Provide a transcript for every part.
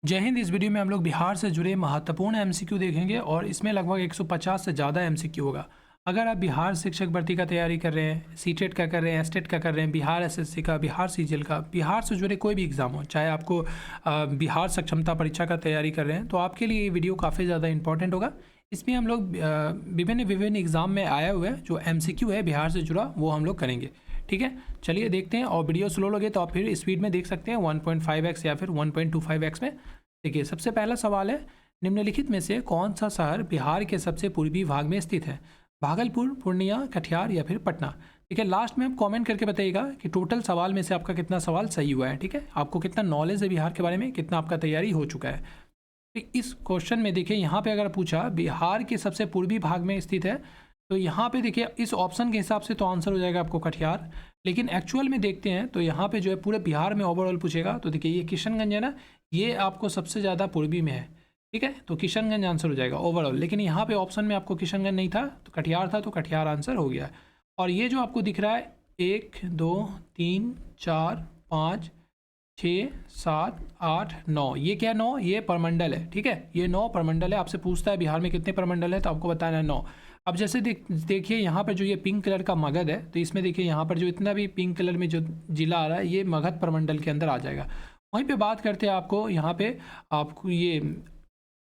जय हिंद। इस वीडियो में हम लोग बिहार से जुड़े महत्वपूर्ण एमसीक्यू देखेंगे और इसमें लगभग 150 से ज़्यादा एमसीक्यू होगा। अगर आप बिहार शिक्षक भर्ती का तैयारी कर रहे हैं, सीटेट का कर रहे हैं, एसटेट का कर रहे हैं, बिहार एसएससी का, बिहार सीजीएल का, बिहार से जुड़े कोई भी एग्ज़ाम हो, चाहे आपको बिहार सक्षमता परीक्षा का तैयारी कर रहे हैं, तो आपके लिए ये वीडियो काफ़ी ज़्यादा इंपॉर्टेंट होगा। इसमें हम लोग विभिन्न विभिन्न एग्ज़ाम में आया हुआ है जो एमसीक्यू है बिहार से जुड़ा, वो हम लोग करेंगे। ठीक है, चलिए देखते हैं। और वीडियो स्लो लगे तो आप फिर स्पीड में देख सकते हैं 1.5x या फिर 1.25x में। देखिए, सबसे पहला सवाल है, निम्नलिखित में से कौन सा शहर बिहार के सबसे पूर्वी भाग में स्थित है? भागलपुर, पूर्णिया, कटिहार या फिर पटना? ठीक है, लास्ट में आप कमेंट करके बताइएगा कि टोटल सवाल में से आपका कितना सवाल सही हुआ है। ठीक है, आपको कितना नॉलेज है बिहार के बारे में, कितना आपका तैयारी हो चुका है। तो इस क्वेश्चन में देखिए, यहाँ पे अगर पूछा बिहार के सबसे पूर्वी भाग में स्थित है, तो यहाँ पे देखिए इस ऑप्शन के हिसाब से तो आंसर हो जाएगा आपको कटिहार। लेकिन एक्चुअल में देखते हैं तो यहाँ पे जो है पूरे बिहार में ओवरऑल पूछेगा, तो देखिए ये किशनगंज है ना, ये आपको सबसे ज़्यादा पूर्वी में है। ठीक है, तो किशनगंज आंसर हो जाएगा ओवरऑल। लेकिन यहाँ पे ऑप्शन में आपको किशनगंज नहीं था, तो कटिहार था, तो कटिहार आंसर हो गया। और ये जो आपको दिख रहा है 1 2 3 4 5 6 7 8 9, ये क्या 9? ये प्रमंडल है। ठीक है, ये 9 प्रमंडल है। आपसे पूछता है बिहार में कितने प्रमंडल है, तो आपको बताना है 9। अब जैसे देखिए यहाँ पर जो ये पिंक कलर का मगध है, तो इसमें देखिए यहाँ पर जो इतना भी पिंक कलर में जो जिला आ रहा है, ये मगध प्रमंडल के अंदर आ जाएगा। वहीं पे बात करते हैं आपको यहाँ पे, आपको ये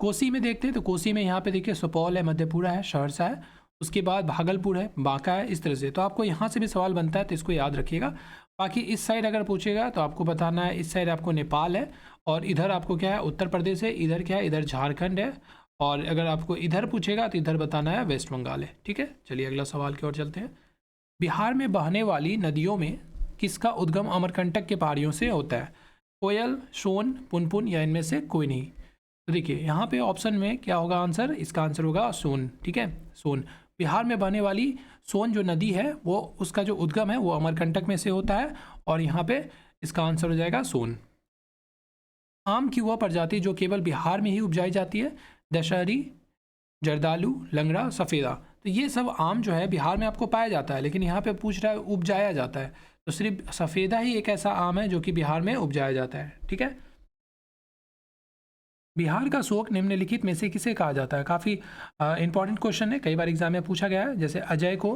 कोसी में देखते हैं, तो कोसी में यहाँ पे देखिए सुपौल है, मधेपुरा है, सहरसा है, उसके बाद भागलपुर है, बांका है, इस तरह से। तो आपको यहाँ से भी सवाल बनता है, तो इसको याद रखिएगा। बाकी इस साइड अगर पूछेगा तो आपको बताना है, इस साइड आपको नेपाल है, और इधर आपको क्या है, उत्तर प्रदेश है, इधर क्या है, इधर झारखंड है। और अगर आपको इधर पूछेगा तो इधर बताना है वेस्ट बंगाल है। ठीक है, चलिए अगला सवाल की ओर चलते हैं। बिहार में बहने वाली नदियों में किसका उद्गम अमरकंटक के पहाड़ियों से होता है? कोयल, सोन, पुनपुन या इनमें से कोई नहीं? तो देखिए यहाँ पे ऑप्शन में क्या होगा आंसर, इसका आंसर होगा सोन। ठीक है, सोन। बिहार में बहने वाली सोन जो नदी है, वो उसका जो उद्गम है वो अमरकंटक में से होता है, और यहाँ पे इसका आंसर हो जाएगा सोन। आम की वह प्रजाति जो केवल बिहार में ही उपजाई जाती है? दशहरी, जर्दालू, लंगड़ा, सफ़ेदा। तो ये सब आम जो है बिहार में आपको पाया जाता है, लेकिन यहाँ पे पूछ रहा है उपजाया जाता है, तो सिर्फ सफ़ेदा ही एक ऐसा आम है जो कि बिहार में उपजाया जाता है। ठीक है, बिहार का शोक निम्नलिखित में से किसे कहा जाता है? काफ़ी इंपॉर्टेंट क्वेश्चन है, कई बार एग्जाम में पूछा गया है। जैसे अजय को,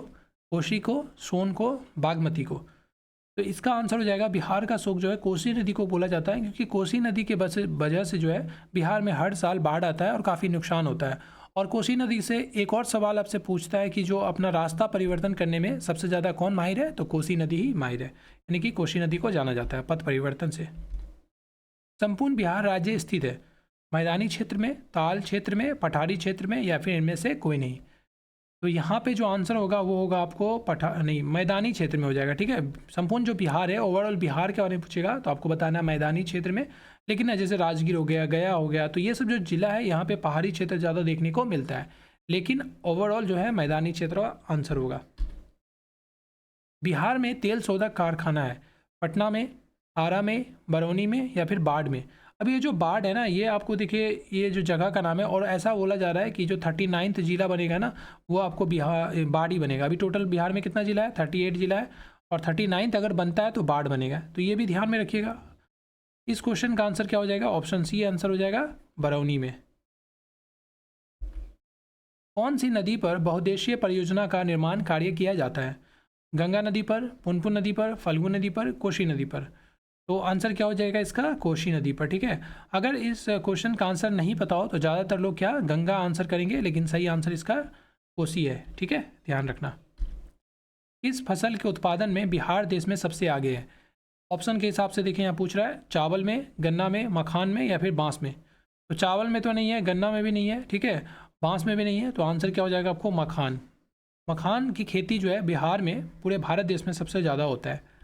कोशी को, सोन को, बागमती को। तो इसका आंसर हो जाएगा, बिहार का शोक जो है कोसी नदी को बोला जाता है, क्योंकि कोसी नदी के वजह से जो है बिहार में हर साल बाढ़ आता है और काफ़ी नुकसान होता है। और कोसी नदी से एक और सवाल आपसे पूछता है कि जो अपना रास्ता परिवर्तन करने में सबसे ज़्यादा कौन माहिर है? तो कोसी नदी ही माहिर है, यानी कि कोसी नदी को जाना जाता है पथ परिवर्तन से। संपूर्ण बिहार राज्य स्थित है मैदानी क्षेत्र में, ताल क्षेत्र में, पठारी क्षेत्र में, या फिर इनमें से कोई नहीं? तो यहाँ पे जो आंसर होगा वो होगा आपको मैदानी क्षेत्र में हो जाएगा। ठीक है, संपूर्ण जो बिहार है, ओवरऑल बिहार के बारे में पूछेगा तो आपको बताना है मैदानी क्षेत्र में। लेकिन ना जैसे राजगीर हो गया, गया हो गया, तो ये सब जो जिला है यहाँ पे पहाड़ी क्षेत्र ज़्यादा देखने को मिलता है, लेकिन ओवरऑल जो है मैदानी क्षेत्र का आंसर होगा। बिहार में तेल शोधक कारखाना है पटना में, आरा में, बरौनी में या फिर बाढ़ में? अब ये जो बाढ़ है ना, ये आपको देखिए ये जो जगह का नाम है, और ऐसा बोला जा रहा है कि जो 39th जिला बनेगा ना, वो आपको बिहार बाढ़ ही बनेगा। अभी टोटल बिहार में कितना जिला है? 38 जिला है, और 39th अगर बनता है तो बाढ़ बनेगा। तो ये भी ध्यान में रखिएगा। इस क्वेश्चन का आंसर क्या हो जाएगा? ऑप्शन सी आंसर हो जाएगा, बरौनी में। कौन सी नदी पर बहुउद्देशीय परियोजना का निर्माण कार्य किया जाता है? गंगा नदी पर, पुनपुन नदी पर, फल्गु नदी पर, कोशी नदी पर? तो आंसर क्या हो जाएगा इसका? कोशी नदी पर। ठीक है, अगर इस क्वेश्चन का आंसर नहीं पता हो तो ज़्यादातर लोग क्या गंगा आंसर करेंगे, लेकिन सही आंसर इसका कोसी है। ठीक है, ध्यान रखना। इस फसल के उत्पादन में बिहार देश में सबसे आगे है? ऑप्शन के हिसाब से देखिए, यहाँ पूछ रहा है चावल में, गन्ना में, मखान में या फिर बांस में? तो चावल में तो नहीं है, गन्ना में भी नहीं है, ठीक है, बांस में भी नहीं है, तो आंसर क्या हो जाएगा आपको? मखान। मखान की खेती जो है बिहार में पूरे भारत देश में सबसे ज़्यादा होता है।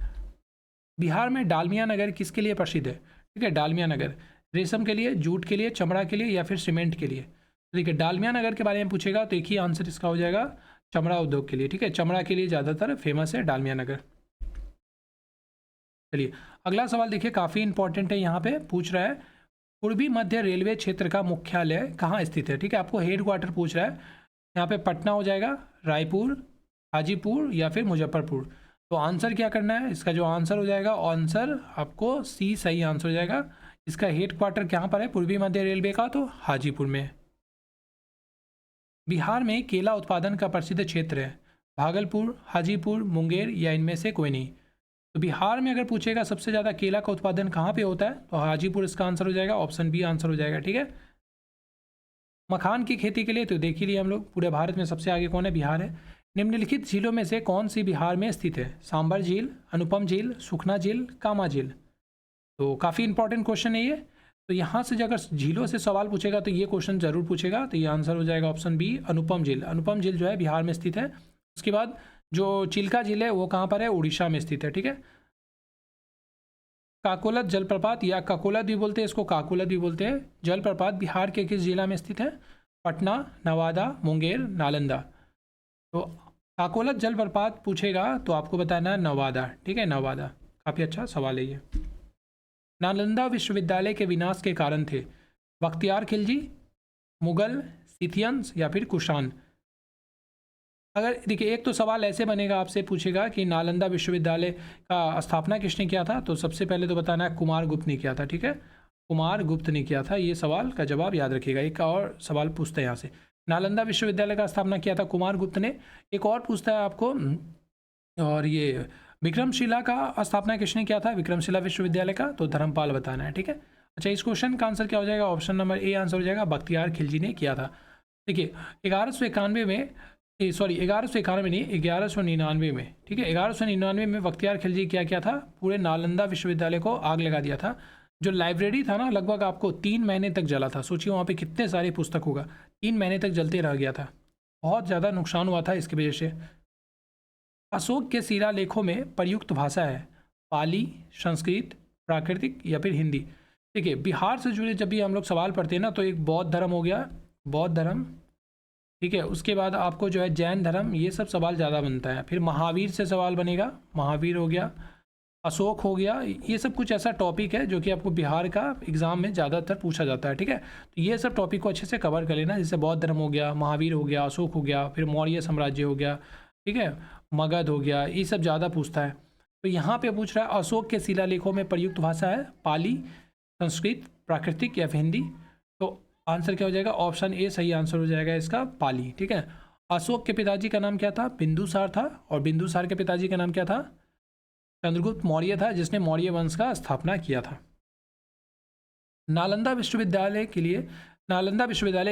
बिहार में डालमिया नगर किसके लिए प्रसिद्ध है? ठीक है, डालमिया नगर रेशम के लिए, जूट के लिए, चमड़ा के लिए या फिर सीमेंट के लिए? तो देखिए डालमिया नगर के बारे में पूछेगा तो एक ही आंसर इसका हो जाएगा, चमड़ा उद्योग के लिए। ठीक है, चमड़ा के लिए ज़्यादातर फेमस है डालमिया नगर। चलिए अगला सवाल देखिए, काफ़ी इंपॉर्टेंट है। यहाँ पे पूछ रहा है पूर्वी मध्य रेलवे क्षेत्र का मुख्यालय कहाँ स्थित है? ठीक है, आपको हेड क्वार्टर पूछ रहा है। यहाँ पे पटना हो जाएगा, रायपुर, हाजीपुर या फिर मुजफ्फरपुर? तो आंसर क्या करना है? इसका जो आंसर हो जाएगा, आंसर आपको सी सही आंसर हो जाएगा, इसका हेड क्वार्टर कहाँ पर है पूर्वी मध्य रेलवे का? तो हाजीपुर में। बिहार में केला उत्पादन का प्रसिद्ध क्षेत्र है, भागलपुर, हाजीपुर, मुंगेर या इनमें से कोई नहीं। तो बिहार में अगर पूछेगा सबसे ज़्यादा केला का उत्पादन कहाँ पे होता है, तो हाजीपुर इसका आंसर हो जाएगा, ऑप्शन बी आंसर हो जाएगा। ठीक है। मखान की खेती के लिए तो देख ही लिया हम लोग, पूरे भारत में सबसे आगे कौन है? बिहार है। निम्नलिखित झीलों में से कौन सी बिहार में स्थित है? सांबर झील, अनुपम झील, सुखना झील, कामा झील। तो काफ़ी इंपॉर्टेंट क्वेश्चन है ये। तो यहाँ से जो अगर झीलों से सवाल पूछेगा तो ये क्वेश्चन जरूर पूछेगा, तो ये आंसर हो जाएगा ऑप्शन बी, अनुपम झील। अनुपम झील जो है बिहार में स्थित है। उसके बाद जो चिल्का झील है वो कहाँ पर है? उड़ीसा में स्थित है। ठीक है। काकोलत जलप्रपात या काकोलत भी बोलते हैं इसको, काकोलत भी बोलते हैं, जलप्रपात बिहार के किस जिला में स्थित है? पटना, नवादा, मुंगेर, नालंदा। तो काकोलत जलप्रपात पूछेगा तो आपको बताना है नवादा। ठीक है, नवादा। काफ़ी अच्छा सवाल है ये। नालंदा विश्वविद्यालय के विनाश के कारण थे? बख्तियार खिलजी, मुगल, सिथियंस या फिर कुषाण। अगर देखिए एक तो सवाल ऐसे बनेगा, आपसे पूछेगा कि नालंदा विश्वविद्यालय का स्थापना किसने किया था, तो सबसे पहले तो बताना है कुमार गुप्त ने किया था। ठीक है, कुमार गुप्त ने किया था। ये सवाल का जवाब याद रखिएगा। एक और सवाल पूछते हैं यहाँ से, नालंदा विश्वविद्यालय का स्थापना किया था कुमार गुप्त ने। एक और पूछता है आपको, और ये विक्रमशिला का स्थापना किसने किया था? विक्रमशिला विश्वविद्यालय का, तो धर्मपाल बताना है। ठीक है। अच्छा, इस क्वेश्चन का आंसर क्या हो जाएगा? ऑप्शन नंबर ए आंसर हो जाएगा, बख्तियार खिलजी ने किया था। देखिए 1191 में, सॉरी 1191 नहीं, 1199 में। ठीक है, 1199 में बख्तियार खिलजी क्या था? पूरे नालंदा विश्वविद्यालय को आग लगा दिया था। जो लाइब्रेरी था ना, लगभग आपको 3 महीने तक जला था। सोचिए वहाँ पे कितने सारे पुस्तक होगा, 3 महीने तक जलते रह गया था। बहुत ज़्यादा नुकसान हुआ था इसकी वजह से। अशोक के शिलालेखों में प्रयुक्त भाषा है पाली, संस्कृत, प्राकृतिक या फिर हिंदी। देखिए बिहार से जुड़े जब भी हम लोग सवाल पढ़ते हैं ना, तो एक बौद्ध धर्म हो गया, बौद्ध धर्म। ठीक है, उसके बाद आपको जो है जैन धर्म, ये सब सवाल ज़्यादा बनता है। फिर महावीर से सवाल बनेगा, महावीर हो गया, अशोक हो गया। ये सब कुछ ऐसा टॉपिक है जो कि आपको बिहार का एग्ज़ाम में ज़्यादातर पूछा जाता है। ठीक है, तो ये सब टॉपिक को अच्छे से कवर कर लेना, जैसे बौद्ध धर्म हो गया, महावीर हो गया, अशोक हो गया, फिर मौर्य साम्राज्य हो गया, ठीक है, मगध हो गया, ये सब ज़्यादा पूछता है। तो यहाँ पे पूछ रहा है अशोक के शिलालेखों में प्रयुक्त भाषा है पाली, संस्कृत, प्राकृतिक या फिर हिंदी। तो आंसर क्या हो जाएगा? ऑप्शन ए सही आंसर हो जाएगा इसका, पाली। ठीक है। अशोक के पिताजी का नाम क्या था? बिंदुसार था। और बिंदुसार के पिताजी का नाम क्या था? चंद्रगुप्त मौर्य था, जिसने मौर्य वंश का स्थापना किया था। नालंदा विश्वविद्यालय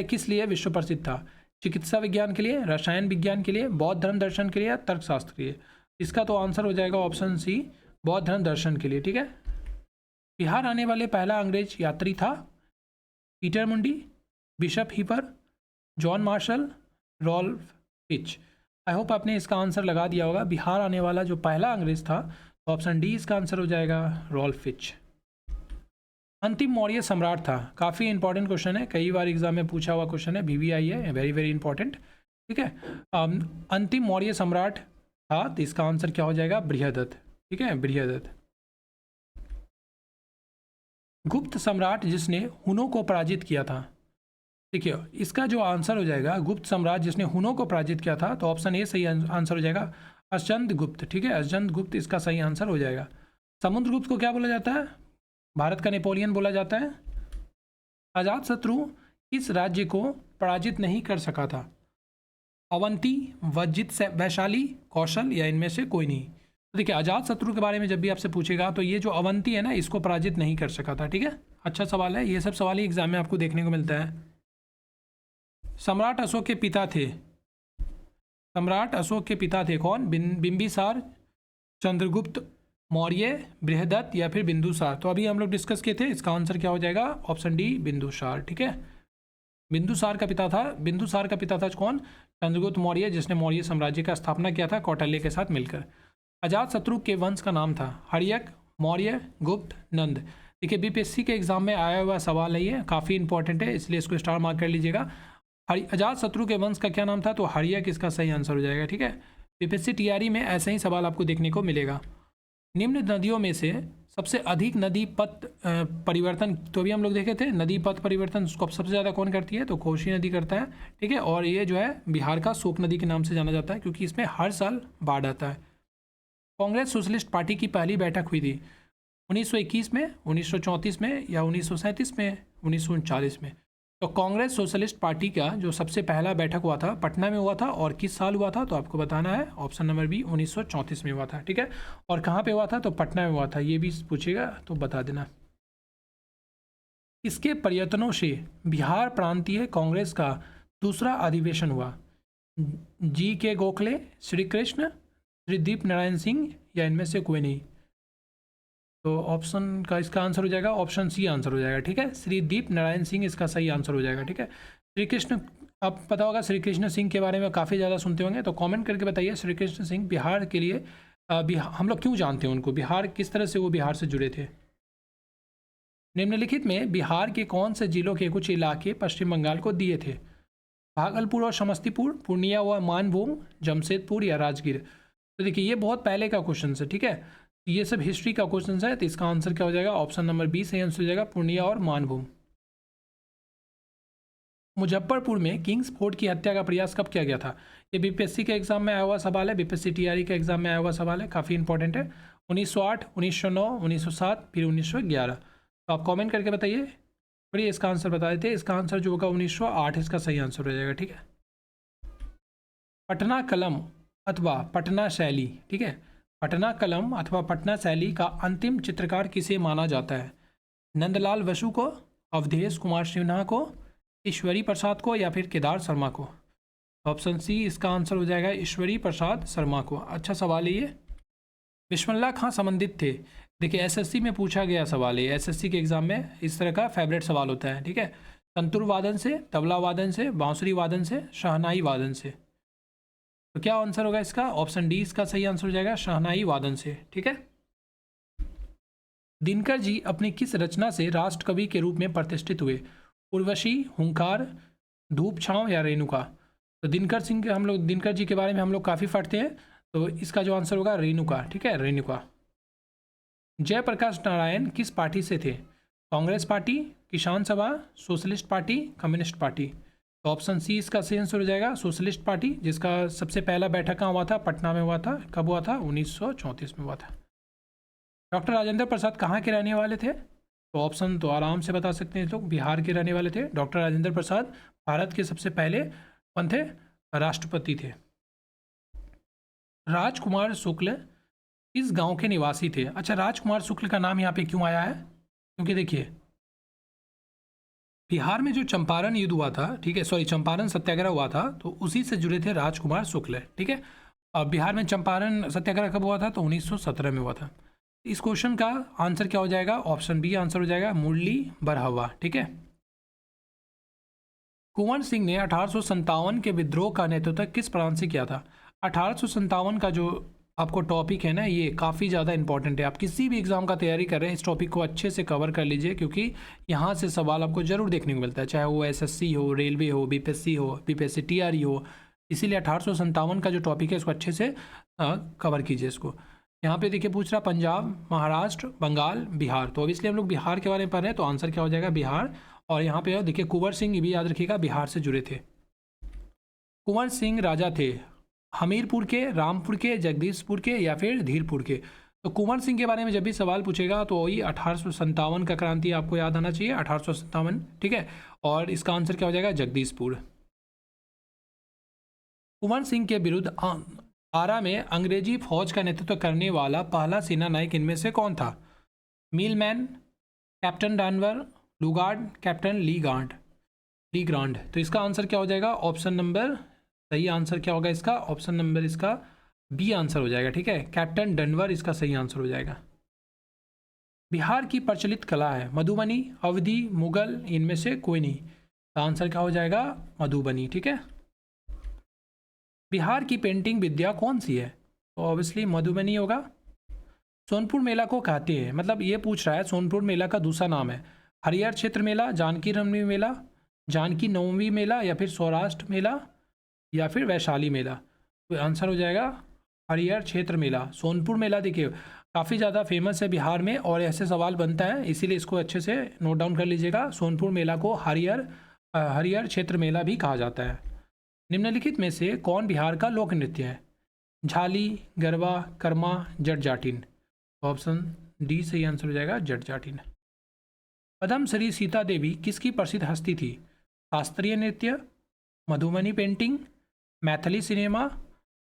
किस लिए विश्व प्रसिद्ध था? चिकित्सा विज्ञान के लिए, रसायन विज्ञान के लिए, बौद्ध धर्म दर्शन के लिए, तर्कशास्त्र के लिए। इसका तो आंसर हो जाएगा ऑप्शन सी, बौद्ध धर्म दर्शन के लिए। ठीक है। बिहार आने वाले पहला अंग्रेज यात्री था Peter Mundy, Bishop Heber, John Marshall, Ralph Fitch. I hope आपने इसका आंसर लगा दिया होगा। बिहार आने वाला जो पहला अंग्रेज था, तो ऑप्शन डी इसका आंसर हो जाएगा, रॉल्फ फिच। अंतिम मौर्य सम्राट था, काफ़ी इंपॉर्टेंट क्वेश्चन है, कई बार एग्जाम में पूछा हुआ क्वेश्चन है, VVI है, वेरी वेरी इंपॉर्टेंट। ठीक है, अंतिम मौर्य सम्राट था, तो इसका आंसर क्या हो जाएगा? बृहदत्त। ठीक है, बृहदत्त। गुप्त सम्राट जिसने हुनों को पराजित किया था। देखिए इसका जो आंसर हो जाएगा, गुप्त सम्राट जिसने हुनों को पराजित किया था, तो ऑप्शन ए सही आंसर हो जाएगा, अशचंद्र गुप्त। ठीक है, अशचंद्र गुप्त इसका सही आंसर हो जाएगा। समुद्रगुप्त को क्या बोला जाता है? भारत का नेपोलियन बोला जाता है। अजातशत्रु किस राज्य को पराजित नहीं कर सका था? अवंती, वज्जित, वैशाली, कौशल या इनमें से कोई नहीं। तो देखिए अजातशत्रु के बारे में जब भी आपसे पूछेगा तो ये जो अवंती है ना, इसको पराजित नहीं कर सका था। ठीक है, अच्छा सवाल है, ये सब सवाल ही एग्जाम में आपको देखने को मिलता है। सम्राट अशोक के पिता थे, सम्राट अशोक के पिता थे कौन? बिंबिसार, चंद्रगुप्त मौर्य, बृहदत्त या फिर बिंदुसार। तो अभी हम लोग डिस्कस किए थे, इसका आंसर क्या हो जाएगा? Option D, Bindusar. ठीक है, बिंदुसार का पिता था। बिंदुसार का पिता था कौन? चंद्रगुप्त मौर्य, जिसने मौर्य साम्राज्य का स्थापना किया था कौटिल्य के साथ मिलकर। अजातशत्रु के वंश का नाम था हर्यक, मौर्य, गुप्त, नंद। देखिए BPSC के एग्जाम में आया हुआ सवाल है, ये काफ़ी इंपॉर्टेंट है, इसलिए इसको स्टार मार्क कर लीजिएगा। अजातशत्रु के वंश का क्या नाम था? तो हर्यक इसका सही आंसर हो जाएगा। ठीक है, BPSC TRE में ऐसे ही सवाल आपको देखने को मिलेगा। निम्न नदियों में से सबसे अधिक नदी पथ परिवर्तन, तो अभी हम लोग देखे थे नदी पथ परिवर्तन, उसको सबसे ज़्यादा कौन करती है? तो कोसी नदी करता है। ठीक है, और ये जो है बिहार का शोक नदी के नाम से जाना जाता है, क्योंकि इसमें हर साल बाढ़ आता है। कांग्रेस सोशलिस्ट पार्टी की पहली बैठक हुई थी, 1921 में, 1934 में, या 1937 में, 1939 में? तो कांग्रेस सोशलिस्ट पार्टी का जो सबसे पहला बैठक हुआ था पटना में हुआ था, और किस साल हुआ था? तो आपको बताना है, ऑप्शन नंबर बी 1934 में हुआ था। ठीक है, और कहाँ पे हुआ था? तो पटना में हुआ था। ये भी पूछेगा तो बता देना। इसके प्रयत्नों से बिहार प्रांतीय कांग्रेस का दूसरा अधिवेशन हुआ। जी के गोखले, श्री कृष्ण, श्री दीप नारायण सिंह, या इनमें से कोई नहीं? तो ऑप्शन का इसका आंसर हो जाएगा ऑप्शन सी आंसर हो जाएगा। ठीक है, श्री दीप नारायण सिंह इसका सही आंसर हो जाएगा। ठीक है, श्री कृष्ण, आप पता होगा श्री कृष्ण सिंह के बारे में काफ़ी ज़्यादा सुनते होंगे, तो कमेंट करके बताइए श्री कृष्ण सिंह बिहार के लिए हम लोग क्यों जानते हैं उनको, बिहार किस तरह से वो बिहार से जुड़े थे। निम्नलिखित में बिहार के कौन से जिलों के कुछ इलाके पश्चिम बंगाल को दिए थे? भागलपुर और समस्तीपुर, पूर्णिया व मानभूम, जमशेदपुर या राजगीर? तो देखिए ये बहुत पहले का क्वेश्चन है। ठीक है, ये सब हिस्ट्री का क्वेश्चन है, तो इसका आंसर क्या हो जाएगा? ऑप्शन नंबर बी सही आंसर हो जाएगा, पूर्णिया और मानभूम। मुजफ्फरपुर में किंग्स फोर्ट की हत्या का प्रयास कब किया गया था? ये बीपीएससी के एग्जाम में आया हुआ सवाल है, बीपीएससी टीआरई के एग्जाम में आया हुआ सवाल है, काफ़ी इंपॉर्टेंट है। 1908, 1909, 1907, फिर 1911? तो आप कमेंट करके बताइए, बढ़िए इसका आंसर बता देते हैं। इसका आंसर जो होगा 1908 इसका सही आंसर हो जाएगा। ठीक है, पटना कलम अथवा पटना शैली, ठीक है, पटना कलम अथवा पटना शैली का अंतिम चित्रकार किसे माना जाता है? नंदलाल बसु को, अवधेश कुमार सिन्हा को, ईश्वरी प्रसाद को, या फिर केदार शर्मा को? ऑप्शन सी इसका आंसर हो जाएगा, ईश्वरी प्रसाद शर्मा को। अच्छा सवाल है ये। बिस्मिल्लाह खां संबंधित थे? देखिए एसएससी में पूछा गया सवाल है, एसएससी के एग्जाम में इस तरह का फेवरेट सवाल होता है। ठीक है, संतूर वादन से, तबला वादन से, बांसुरी वादन से, शहनाई वादन से? तो क्या आंसर होगा इसका? ऑप्शन डी इसका सही आंसर हो जाएगा, शहनाई वादन से। ठीक है, दिनकर जी अपनी किस रचना से राष्ट्र कवि के रूप में प्रतिष्ठित हुए? उर्वशी, हुंकार, धूप छांव या रेणुका? तो दिनकर सिंह के हम लोग, दिनकर जी के बारे में हम लोग काफ़ी पढ़ते हैं, तो इसका जो आंसर होगा रेणुका। ठीक है, रेणुका। जयप्रकाश नारायण किस पार्टी से थे? कांग्रेस पार्टी, किसान सभा, सोशलिस्ट पार्टी, कम्युनिस्ट पार्टी? तो ऑप्शन सी इसका सही आंसर हो जाएगा, सोशलिस्ट पार्टी, जिसका सबसे पहला बैठक कहाँ हुआ था? पटना में हुआ था। कब हुआ था? 1934 में हुआ था। डॉक्टर राजेंद्र प्रसाद कहाँ के रहने वाले थे? तो ऑप्शन तो आराम से बता सकते हैं लोग, बिहार के रहने वाले थे। डॉक्टर राजेंद्र प्रसाद भारत के सबसे पहले कौन थे? राष्ट्रपति थे। राजकुमार शुक्ल इस गांव के निवासी थे। अच्छा, राजकुमार शुक्ल का नाम यहाँ पे क्यों आया है? क्योंकि देखिए बिहार में जो चंपारण युद्ध हुआ था, ठीक है, सॉरी चंपारण सत्याग्रह हुआ था, तो उसी से जुड़े थे राजकुमार शुक्ल। ठीक है, अब बिहार में चंपारण सत्याग्रह कब हुआ था? तो 1917 में हुआ था। इस क्वेश्चन का आंसर क्या हो जाएगा? ऑप्शन बी आंसर हो जाएगा, मुरली बरहवा। ठीक है, कुंवर सिंह ने 1857 के विद्रोह का नेतृत्व किस प्रांत से किया था? 1857 का जो आपको टॉपिक है ना, ये काफ़ी ज़्यादा इंपॉर्टेंट है। आप किसी भी एग्जाम का तैयारी कर रहे हैं, इस टॉपिक को अच्छे से कवर कर लीजिए, क्योंकि यहाँ से सवाल आपको जरूर देखने को मिलता है, चाहे वो एसएससी हो, रेलवे हो, बीपीएससी हो, बीपीएससी टीआरई हो। इसीलिए 1857 का जो टॉपिक है इसको अच्छे से कवर कीजिए इसको। यहाँ पे देखिए पूछ रहा पंजाब, महाराष्ट्र, बंगाल, बिहार, तो अब इसलिए हम लोग बिहार के बारे में पढ़ रहे हैं, तो आंसर क्या हो जाएगा? बिहार। और यहाँ पे देखिए कुंवर सिंह भी याद रखिएगा, बिहार से जुड़े थे। कुंवर सिंह राजा थे हमीरपुर के, रामपुर के, जगदीशपुर के, या फिर धीरपुर के? तो कुंवर सिंह के बारे में जब भी सवाल पूछेगा तो वही 1857 का क्रांति आपको याद आना चाहिए, 1857। ठीक है, और इसका आंसर क्या हो जाएगा? जगदीशपुर। कुंवर सिंह के विरुद्ध आरा में अंग्रेजी फौज का नेतृत्व करने वाला पहला सेना नायक इनमें से कौन था? मिलमैन, कैप्टन डानवर, लुगार्ड, कैप्टन ली ग्रांड? तो इसका आंसर क्या हो जाएगा? ऑप्शन नंबर, सही आंसर क्या होगा इसका? ऑप्शन नंबर इसका बी आंसर हो जाएगा। ठीक है, कैप्टन डनवर इसका सही आंसर हो जाएगा। बिहार की प्रचलित कला है मधुबनी, अवधी, मुगल, इनमें से कोई नहीं? तो आंसर क्या हो जाएगा? मधुबनी। ठीक है, बिहार की पेंटिंग विद्या कौन सी है? तो ऑब्वियसली मधुबनी होगा। सोनपुर मेला को कहते हैं, मतलब ये पूछ रहा है सोनपुर मेला का दूसरा नाम है हरिहर क्षेत्र मेला, जानकी रमणी मेला, जानकी नवमी मेला, या फिर सौराष्ट्र मेला, या फिर वैशाली मेला? तो आंसर हो जाएगा हरिहर क्षेत्र मेला। सोनपुर मेला देखिए काफ़ी ज़्यादा फेमस है बिहार में, और ऐसे सवाल बनता है, इसीलिए इसको अच्छे से नोट डाउन कर लीजिएगा। सोनपुर मेला को हरिहर क्षेत्र मेला भी कहा जाता है। निम्नलिखित में से कौन बिहार का लोक नृत्य है? झाली, गरबा, कर्मा, जट जाटिन? ऑप्शन डी सही आंसर हो जाएगा, जट जाटिन। पद्म श्री सीता देवी किसकी प्रसिद्ध हस्ती थी? शास्त्रीय नृत्य, Madhubani painting, Maithili cinema,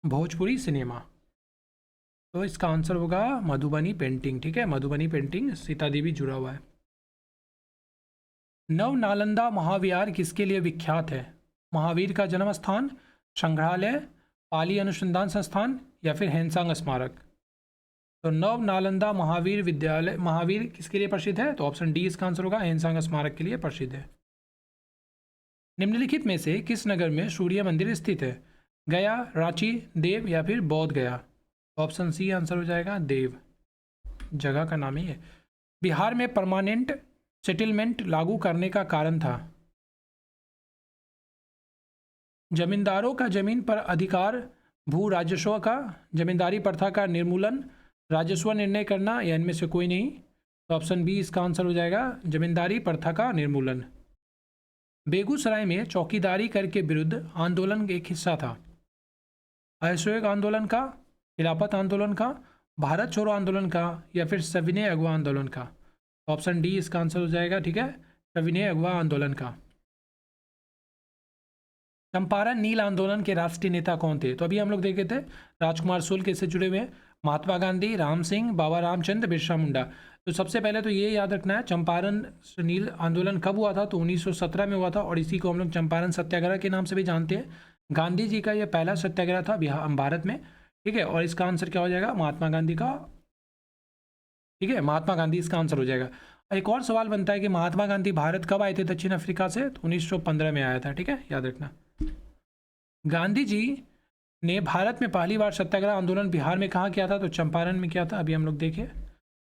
Bhojpuri cinema. तो इसका आंसर होगा मधुबनी पेंटिंग, ठीक है, मधुबनी पेंटिंग सीता देवी जुड़ा हुआ है। नव नालंदा महाविहार किसके लिए विख्यात है? महावीर का जन्म स्थान, संग्रहालय, पाली अनुसंधान संस्थान या फिर हैनसांग स्मारक। तो नव नालंदा महावीर किसके लिए प्रसिद्ध है? तो ऑप्शन डी इसका आंसर होगा, हैनसांग स्मारक के लिए प्रसिद्ध है। निम्नलिखित में से किस नगर में सूर्य मंदिर स्थित है? गया, रांची, देव या फिर बोध गया। ऑप्शन सी आंसर हो जाएगा, देव, जगह का नाम ही है। बिहार में परमानेंट सेटलमेंट लागू करने का कारण था? जमींदारों का जमीन पर अधिकार, भू राजस्व का, जमींदारी प्रथा का निर्मूलन, राजस्व निर्णय करना या इनमें से कोई नहीं। तो ऑप्शन बी इसका आंसर हो जाएगा, जमींदारी प्रथा का निर्मूलन। बेगूसराय में चौकीदारी कर के विरुद्ध आंदोलन एक हिस्सा था? असहयोग आंदोलन का, खिलाफत आंदोलन का, भारत छोड़ो आंदोलन का या फिर सविनय अगवा आंदोलन का। ऑप्शन डी इसका आंसर हो जाएगा, ठीक है, सविनय अगवा आंदोलन का। चंपारण नील आंदोलन के राष्ट्रीय नेता कौन थे? तो अभी हम लोग देखे थे राजकुमार शुक्ल इससे जुड़े हुए, महात्मा गांधी, राम सिंह, बाबा रामचंद्र, बिरसा मुंडा। तो सबसे पहले तो ये याद रखना है, चंपारण नील आंदोलन कब हुआ था? तो 1917 में हुआ था और इसी को हम लोग चंपारण सत्याग्रह के नाम से भी जानते हैं। गांधी जी का ये पहला सत्याग्रह था भारत में, ठीक है, और इसका आंसर क्या हो जाएगा? महात्मा गांधी का, ठीक है, महात्मा गांधी इसका आंसर हो जाएगा। एक और सवाल बनता है कि महात्मा गांधी भारत कब आए थे दक्षिण अफ्रीका से? तो 1915 में आया था, ठीक है, याद रखना। गांधी जी ने भारत में पहली बार सत्याग्रह आंदोलन बिहार में कहाँ किया था? तो चंपारण में किया था, अभी हम लोग देखें।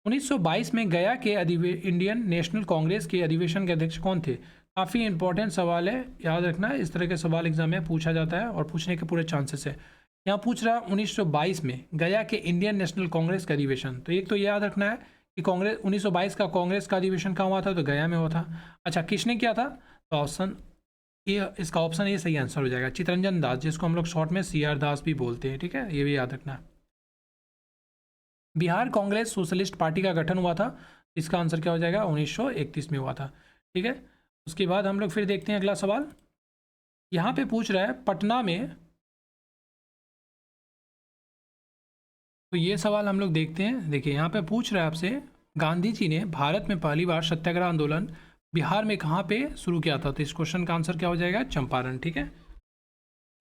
1922 में गया के इंडियन नेशनल कांग्रेस के अधिवेशन के अध्यक्ष कौन थे? काफ़ी इंपॉर्टेंट सवाल है, याद रखना, इस तरह के सवाल एग्जाम में पूछा जाता है और पूछने के पूरे चांसेस है। यहाँ पूछ रहा 1922 में गया के इंडियन नेशनल कांग्रेस का अधिवेशन। तो एक तो याद रखना है कि कांग्रेस 1922 का कांग्रेस का अधिवेशन कहाँ हुआ था? तो गया में हुआ था। अच्छा, किसने किया था? तो ऑप्शन ये, इसका ऑप्शन ये सही आंसर हो जाएगा, चितरंजन दास, जिसको हम लोग शॉर्ट में CR दास भी बोलते हैं, ठीक है, ये भी याद रखना है। बिहार कांग्रेस सोशलिस्ट पार्टी का गठन हुआ था, इसका आंसर क्या हो जाएगा? 1931 में हुआ था, ठीक है। उसके बाद हम लोग फिर देखते हैं अगला सवाल। यहाँ पे पूछ रहा है पटना में, तो ये सवाल हम लोग देखते हैं। देखिए यहाँ पे पूछ रहा है आपसे, गांधी जी ने भारत में पहली बार सत्याग्रह आंदोलन बिहार में कहाँ पे शुरू किया था? तो इस क्वेश्चन का आंसर क्या हो जाएगा? चंपारण, ठीक है,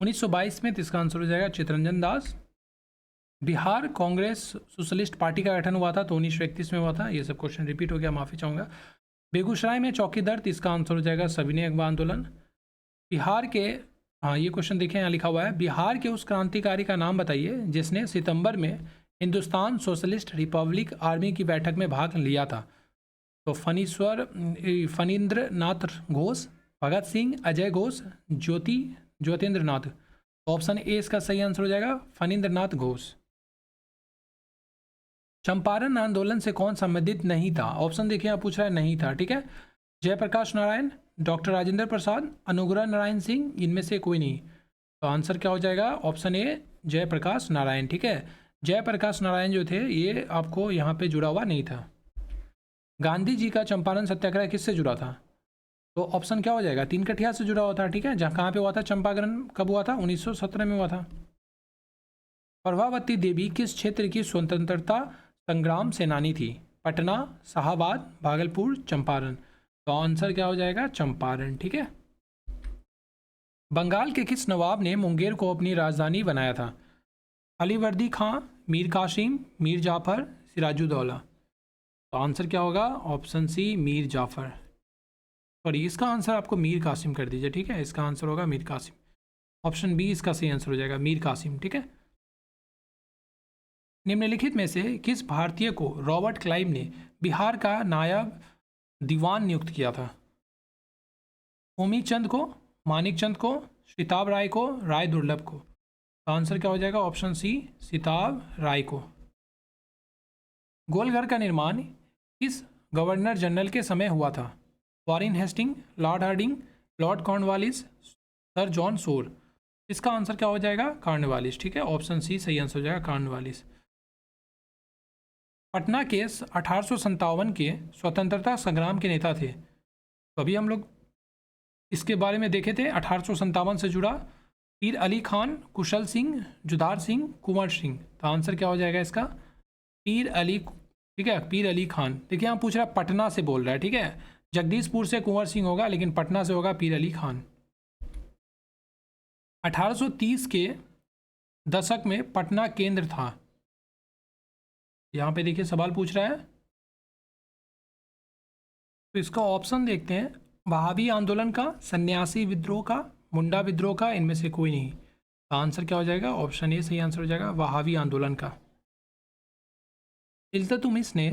1922 में। तो इसका आंसर हो जाएगा चितरंजन दास। बिहार कांग्रेस सोशलिस्ट पार्टी का गठन हुआ था तो 1931 में हुआ था। ये सब क्वेश्चन रिपीट हो गया, माफ़ी चाहूँगा। बेगूसराय में चौकी दर, तो इसका आंसर हो जाएगा सविनय अगवा आंदोलन। बिहार के, हाँ ये क्वेश्चन देखें, यहाँ लिखा हुआ है, बिहार के उस क्रांतिकारी का नाम बताइए जिसने सितंबर में हिंदुस्तान सोशलिस्ट रिपब्लिक आर्मी की बैठक में भाग लिया था। तो फणींद्र नाथ घोष, भगत सिंह, अजय घोष, ज्योतिन्द्र नाथ। ऑप्शन ए इसका सही आंसर हो जाएगा, फणींद्र नाथ घोष। चंपारण आंदोलन से कौन संबंधित नहीं था? ऑप्शन देखिए, यहाँ पूछ रहा है नहीं था, ठीक है, जयप्रकाश नारायण, डॉक्टर राजेंद्र प्रसाद, अनुग्रह नारायण सिंह, इनमें से कोई नहीं। तो आंसर क्या हो जाएगा? ऑप्शन ए जयप्रकाश नारायण, ठीक है, जयप्रकाश नारायण जो थे ये आपको यहाँ पे जुड़ा हुआ नहीं था। गांधी जी का चंपारण सत्याग्रह किससे जुड़ा था? तो ऑप्शन क्या हो जाएगा? तीन कठिया से जुड़ा हुआ था, ठीक है, जहाँ कहाँ पे हुआ था? चंपारण कब हुआ था? 1917 में हुआ था। प्रभावती देवी किस क्षेत्र की स्वतंत्रता संग्राम सेनानी थी? पटना, शाहाबाद, भागलपुर, चंपारण। तो आंसर क्या हो जाएगा? चंपारण, ठीक है। बंगाल के किस नवाब ने मुंगेर को अपनी राजधानी बनाया था? अलीवर्दी खां, मीर कासिम, मीर जाफर, सिराजुद्दौला। तो आंसर क्या होगा? Option C Mir Jafar, sorry इसका आंसर आपको मीर कासिम कर दीजिए, ठीक है, इसका आंसर होगा मीर कासिम। ऑप्शन बी इसका सही आंसर हो जाएगा, मीर कासिम, ठीक है। निम्नलिखित में से किस भारतीय को रॉबर्ट क्लाइव ने बिहार का नायब दीवान नियुक्त किया था? होमी चंद को, मानिक चंद को, सिताब राय को, राय दुर्लभ को। तो आंसर क्या हो जाएगा? ऑप्शन सी सिताब राय को। गोलघर का निर्माण किस गवर्नर जनरल के समय हुआ था? Warren Hastings, Lord Hardinge, Lord Cornwallis, sir John Shore. इसका आंसर क्या हो जाएगा? कॉर्नवालिस, ठीक है, ऑप्शन सी सही आंसर हो जाएगा, कॉर्नवालिस। पटना के 1857 के स्वतंत्रता संग्राम के नेता थे। तो अभी हम लोग इसके बारे में देखे थे। 1857 से जुड़ा पीर अली खान, कुशल सिंह, जुदार सिंह, कुंवर सिंह। तो आंसर क्या हो जाएगा इसका? पीर अली, ठीक है, पीर अली खान। देखिए यहाँ पूछ रहा है, पटना से बोल रहा है, ठीक है। जगदीशपुर से कुंवर सिंह होगा, लेकिन पटना से होगा पीर अली खान। 1830 के दशक में पटना केंद्र था। यहाँ पे देखिए सवाल पूछ रहा है, तो इसका ऑप्शन देखते हैं। वहाबी आंदोलन का, सन्यासी विद्रोह का, मुंडा विद्रोह का, इनमें से कोई नहीं। तो आंसर क्या हो जाएगा? ऑप्शन ए सही आंसर हो जाएगा, वहाबी आंदोलन का। इल्तुतमिश ने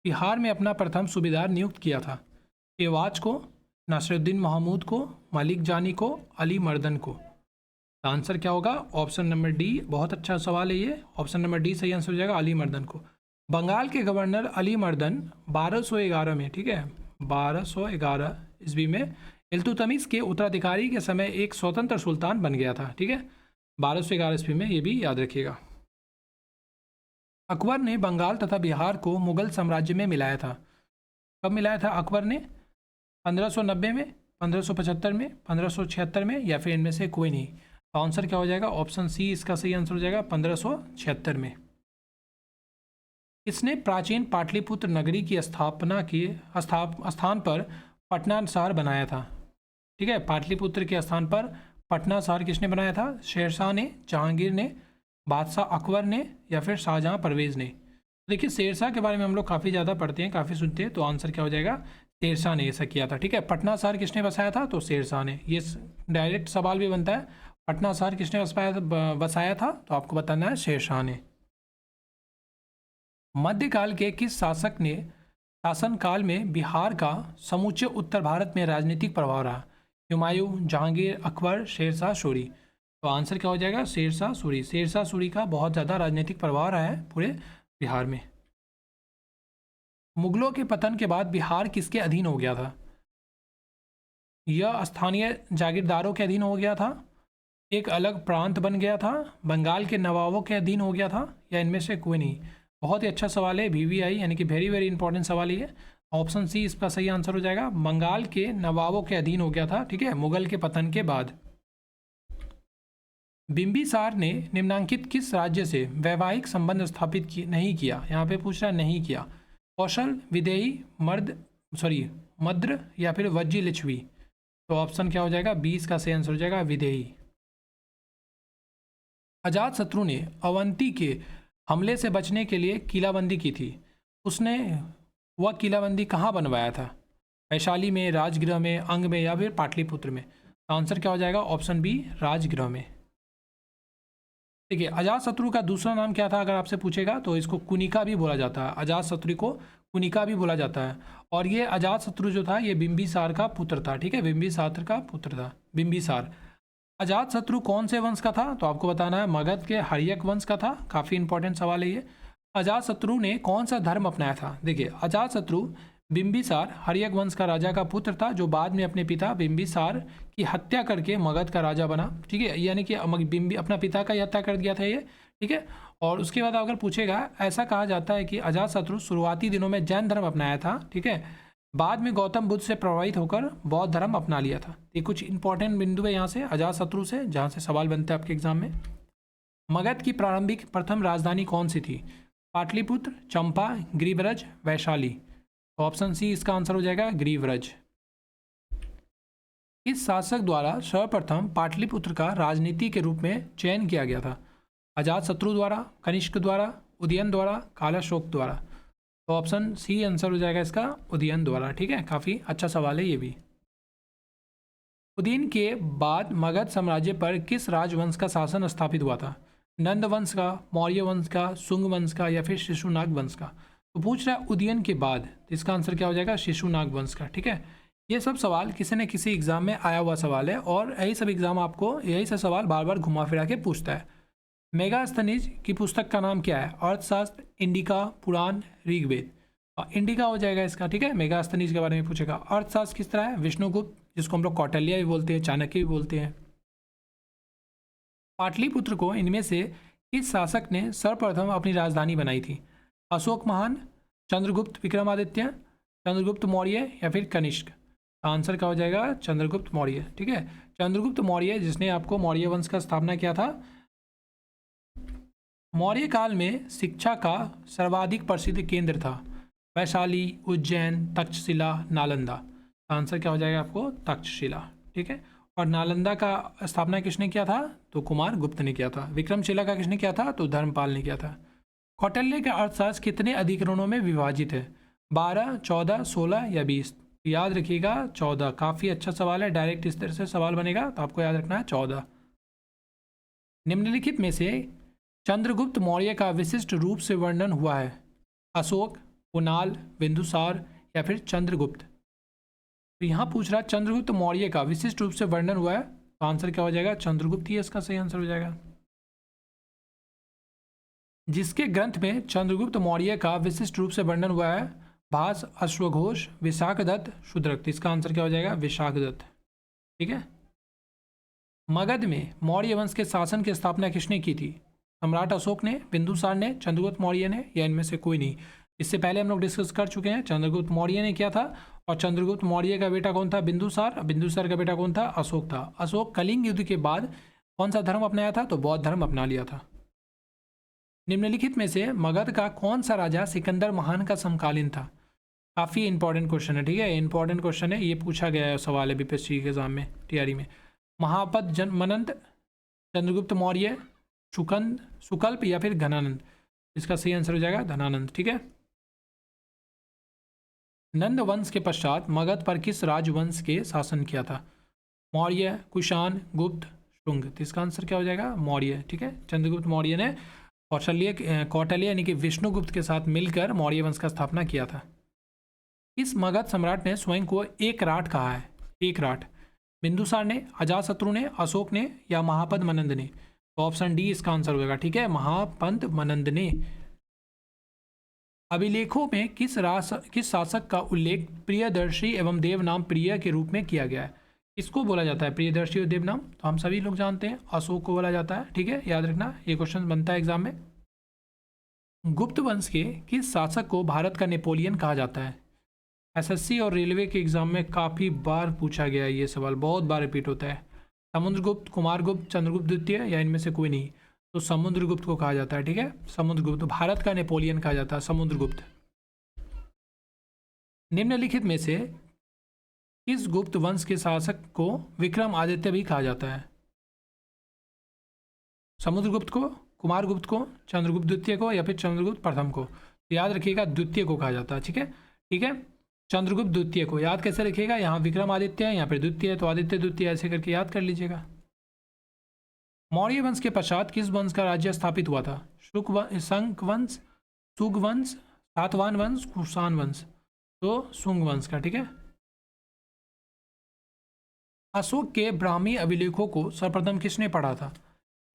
बिहार में अपना प्रथम सूबेदार नियुक्त किया था। एवाज को, नासिरुद्दीन महमूद को, मलिक जानी को, अली मर्दन को। तो आंसर क्या होगा? Option number D. बहुत अच्छा सवाल है ये, ऑप्शन नंबर डी सही आंसर हो जाएगा, अली मर्दन को। बंगाल के गवर्नर अली मर्दन 1211 में, ठीक है, 1211 ईस्वी में इल्तुतमिश के उत्तराधिकारी के समय एक स्वतंत्र सुल्तान बन गया था, ठीक है, 1211 ईस्वी में, ये भी याद रखिएगा। अकबर ने बंगाल तथा बिहार को मुगल साम्राज्य में मिलाया था। कब मिलाया था अकबर ने? 1590 में, 1575 में, 1576 में, या फिर इनमें से कोई नहीं। तो आंसर क्या हो जाएगा? ऑप्शन सी इसका सही आंसर हो जाएगा, 1576 में। इसने प्राचीन पाटलिपुत्र नगरी की स्थापना की स्थान पर पटना शहर बनाया था, ठीक है। पाटलिपुत्र के स्थान पर पटना शहर किसने बनाया था? शेरशाह ने, जहांगीर ने, बादशाह अकबर ने, या फिर शाहजहां परवेज़ ने। देखिए शेरशाह के बारे में हम लोग काफ़ी ज़्यादा पढ़ते हैं, काफ़ी सुनते हैं, तो आंसर क्या हो जाएगा? शेरशाह ने ऐसा किया था, ठीक है। पटना शहर किसने बसाया था? तो शेरशाह ने। ये डायरेक्ट सवाल भी बनता है, पटना शहर किसने बसाया था? तो आपको बताना है शेरशाह ने। मध्यकाल के किस शासक ने शासनकाल में बिहार का समूचे उत्तर भारत में राजनीतिक प्रभाव रहा? हुमायूं, जहांगीर, अकबर, शेरशाह सूरी। तो आंसर क्या हो जाएगा? शेरशाह सूरी। शेरशाह सूरी का बहुत ज़्यादा राजनीतिक प्रभाव रहा है पूरे बिहार में। मुगलों के पतन के बाद बिहार किसके अधीन हो गया था? यह स्थानीय जागीरदारों के अधीन हो गया था, एक अलग प्रांत बन गया था, बंगाल के नवाबों के अधीन हो गया था, या इनमें से कोई नहीं। बहुत ही अच्छा सवाल है, VVI यानी कि वेरी वेरी इंपॉर्टेंट सवाल है। ऑप्शन सी इसका सही आंसर हो जाएगा, बंगाल के नवाबों के अधीन हो गया था, ठीक है, मुगल के पतन के बाद। बिंबिसार ने निम्नांकित किस राज्य से वैवाहिक संबंध स्थापित नहीं किया? यहाँ पे पूछ रहा है नहीं किया। कौशल, विदेही, मद्र, या फिर वज्जी लिच्छवी। तो ऑप्शन क्या हो जाएगा? 20 का सही आंसर हो जाएगा, विदेही। अजातशत्रु ने अवंती के हमले से बचने के लिए किलाबंदी की थी। उसने वह किलाबंदी कहाँ बनवाया था? वैशाली में, राजगृह में, अंग में, या फिर पाटलिपुत्र में। तो आंसर क्या हो जाएगा? ऑप्शन बी, राजगृह में। देखिए अजातशत्रु का दूसरा नाम क्या था अगर आपसे पूछेगा, तो इसको कुनिका भी बोला जाता है। अजातशत्रु को कुनिका भी बोला जाता है। और ये अजातशत्रु जो था ये बिंबिसार का पुत्र था, ठीक है, बिंबिसार का पुत्र था बिंबिसार। अजातशत्रु कौन से वंश का था? तो आपको बताना है मगध के हर्यक वंश का था। काफ़ी इंपॉर्टेंट सवाल है ये। अजातशत्रु ने कौन सा धर्म अपनाया था? देखिए अजातशत्रु बिंबिसार हर्यक वंश का राजा का पुत्र था, जो बाद में अपने पिता बिंबिसार की हत्या करके मगध का राजा बना, ठीक है, यानी कि अपना पिता का ही हत्या कर दिया था ये, ठीक है। और उसके बाद अगर पूछेगा, ऐसा कहा जाता है कि अजातशत्रु शुरुआती दिनों में जैन धर्म अपनाया था, ठीक है, बाद में गौतम बुद्ध से प्रभावित होकर बौद्ध धर्म अपना लिया था। ये कुछ इंपॉर्टेंट बिंदु है यहाँ से अजातशत्रु से, जहाँ से सवाल बनते हैं आपके एग्जाम में। मगध की प्रारंभिक प्रथम राजधानी कौन सी थी? पाटलिपुत्र, चंपा, गिरिव्रज, वैशाली। ऑप्शन सी इसका आंसर हो जाएगा, गिरिव्रज। इस शासक द्वारा सर्वप्रथम पाटलिपुत्र का राजनीति के रूप में चयन किया गया था? अजातशत्रु द्वारा, कनिष्क द्वारा, उदयन द्वारा, कालाशोक द्वारा। तो ऑप्शन सी आंसर हो जाएगा इसका, उदयन द्वारा, ठीक है। काफ़ी अच्छा सवाल है ये भी। उदयन के बाद मगध साम्राज्य पर किस राजवंश का शासन स्थापित हुआ था? नंद वंश का, मौर्य वंश का, शुंग वंश का, या फिर शिशुनाग वंश का। तो पूछ रहा है उदयन के बाद, तो इसका आंसर क्या हो जाएगा? शिशुनाग वंश का, ठीक है। ये सब सवाल किसी न किसी एग्जाम में आया हुआ सवाल है, और यही सब एग्जाम आपको यही सब सवाल बार बार घुमा फिरा के पूछता है। मेगास्थनीज की पुस्तक का नाम क्या है? अर्थशास्त्र, इंडिका, पुराण, ऋग्वेद। इंडिका हो जाएगा इसका, ठीक है। मेगास्थनीज के बारे में पूछेगा। अर्थशास्त्र किस तरह है? विष्णुगुप्त, जिसको हम लोग कौटिल्य भी बोलते हैं, चाणक्य भी बोलते हैं। पाटलिपुत्र को इनमें से किस शासक ने सर्वप्रथम अपनी राजधानी बनाई थी? अशोक महान, चंद्रगुप्त विक्रमादित्य, चंद्रगुप्त मौर्य या फिर कनिष्क। आंसर क्या हो जाएगा? चंद्रगुप्त मौर्य। ठीक है, चंद्रगुप्त मौर्य जिसने आपको मौर्य वंश का स्थापना किया था। मौर्य काल में शिक्षा का सर्वाधिक प्रसिद्ध केंद्र था वैशाली, उज्जैन, तक्षशिला, नालंदा। आंसर क्या हो जाएगा आपको? तक्षशिला। ठीक है, और नालंदा का स्थापना किसने किया था? तो कुमार गुप्त ने किया था। विक्रमशिला का किसने किया था? तो धर्मपाल ने किया था। कौटिल्य का अर्थशास्त्र कितने अधिकरणों में विभाजित है? 12, 14, 16 या 20? याद रखिएगा 14। काफ़ी अच्छा सवाल है, डायरेक्ट इस तरह से सवाल बनेगा तो आपको याद रखना है 14। निम्नलिखित में से चंद्रगुप्त मौर्य का विशिष्ट रूप से वर्णन हुआ है? अशोक, कुणाल, बिंदुसार या फिर चंद्रगुप्त? तो यहाँ पूछ रहा है चंद्रगुप्त मौर्य का विशिष्ट रूप से वर्णन हुआ है, तो आंसर क्या हो जाएगा? चंद्रगुप्त ही इसका सही आंसर हो जाएगा। जिसके ग्रंथ में चंद्रगुप्त मौर्य का विशिष्ट रूप से वर्णन हुआ है? भास, अश्वघोष, विशाखदत्त, शूद्रक। इसका आंसर क्या हो जाएगा? विशाखदत्त। ठीक है, मगध में मौर्य वंश के शासन की स्थापना किसने की थी? सम्राट अशोक ने, बिंदुसार ने, चंद्रगुप्त मौर्य ने या इनमें से कोई नहीं? इससे पहले हम लोग डिस्कस कर चुके हैं, चंद्रगुप्त मौर्य ने किया था। और चंद्रगुप्त मौर्य का बेटा कौन था? बिंदुसार। बिंदुसार का बेटा कौन था? अशोक था। अशोक कलिंग युद्ध के बाद कौन सा धर्म अपनाया था? तो बौद्ध धर्म अपना लिया था। निम्नलिखित में से मगध का कौन सा राजा सिकंदर महान का समकालीन था? काफ़ी इंपॉर्टेंट क्वेश्चन है। ठीक है, इंपॉर्टेंट क्वेश्चन है, ये पूछा गया है सवाल है बीपीएससी के एग्जाम में, टीआरई में। महापद मनंत, चंद्रगुप्त मौर्य, सुकल्प या फिर घनानंद? इसका सही आंसर हो जाएगा धनानंद। ठीक है, नंद वंश के पश्चात मगध पर किस राजवंश के शासन किया था? मौर्य, कुषाण, गुप्त, शुंग। तो इसका आंसर क्या हो जाएगा? मौर्य। ठीक है, चंद्रगुप्त मौर्य ने कौटिल्य यानी कि विष्णुगुप्त के साथ मिलकर मौर्य वंश का स्थापना किया था। इस मगध सम्राट ने स्वयं को एक राट कहा है? एक राट। बिंदुसार ने, अजातशत्रु ने, अशोक ने या महापद मनंद ने? तो ऑप्शन डी इसका आंसर होगा। ठीक है, महापद मनंद ने। अभिलेखों में किस शासक का उल्लेख प्रियदर्शी एवं देवनाम प्रिय के रूप में किया गया है? इसको बोला जाता है प्रियदर्शी और देवनाम? तो हम सभी लोग जानते हैं, अशोक को बोला जाता है। ठीक है, याद रखना, ये क्वेश्चन बनता है एग्जाम में। गुप्त वंश के किस शासक को भारत का नेपोलियन कहा जाता है? एसएससी और रेलवे के एग्जाम में काफ़ी बार पूछा गया है ये सवाल, बहुत बार रिपीट होता है। समुद्रगुप्त, कुमारगुप्त, चंद्रगुप्त द्वितीय या इनमें से कोई नहीं? तो समुद्रगुप्त को कहा जाता है। ठीक है, समुद्रगुप्त, भारत का नेपोलियन कहा जाता है समुद्रगुप्त। निम्नलिखित में से किस गुप्त वंश के शासक को विक्रमादित्य भी कहा जाता है? समुद्रगुप्त को, कुमारगुप्त को, चंद्रगुप्त द्वितीय को या फिर चंद्रगुप्त प्रथम को? तो याद रखिएगा द्वितीय को कहा जाता है। ठीक है, ठीक है, चंद्रगुप्त द्वितीय को। याद कैसे रखिएगा? यहाँ विक्रमादित्य है, यहाँ पर द्वितीय है, तो आदित्य द्वितीय ऐसे करके याद कर लीजिएगा। मौर्य वंश के पश्चात किस वंश का राज्य स्थापित हुआ था? शंख वंश, सुग वंश, सातवाहन वंश, कुषाण वंश? तो शुंग वंश का। ठीक है, अशोक के ब्राह्मी अभिलेखों को सर्वप्रथम किसने पढ़ा था?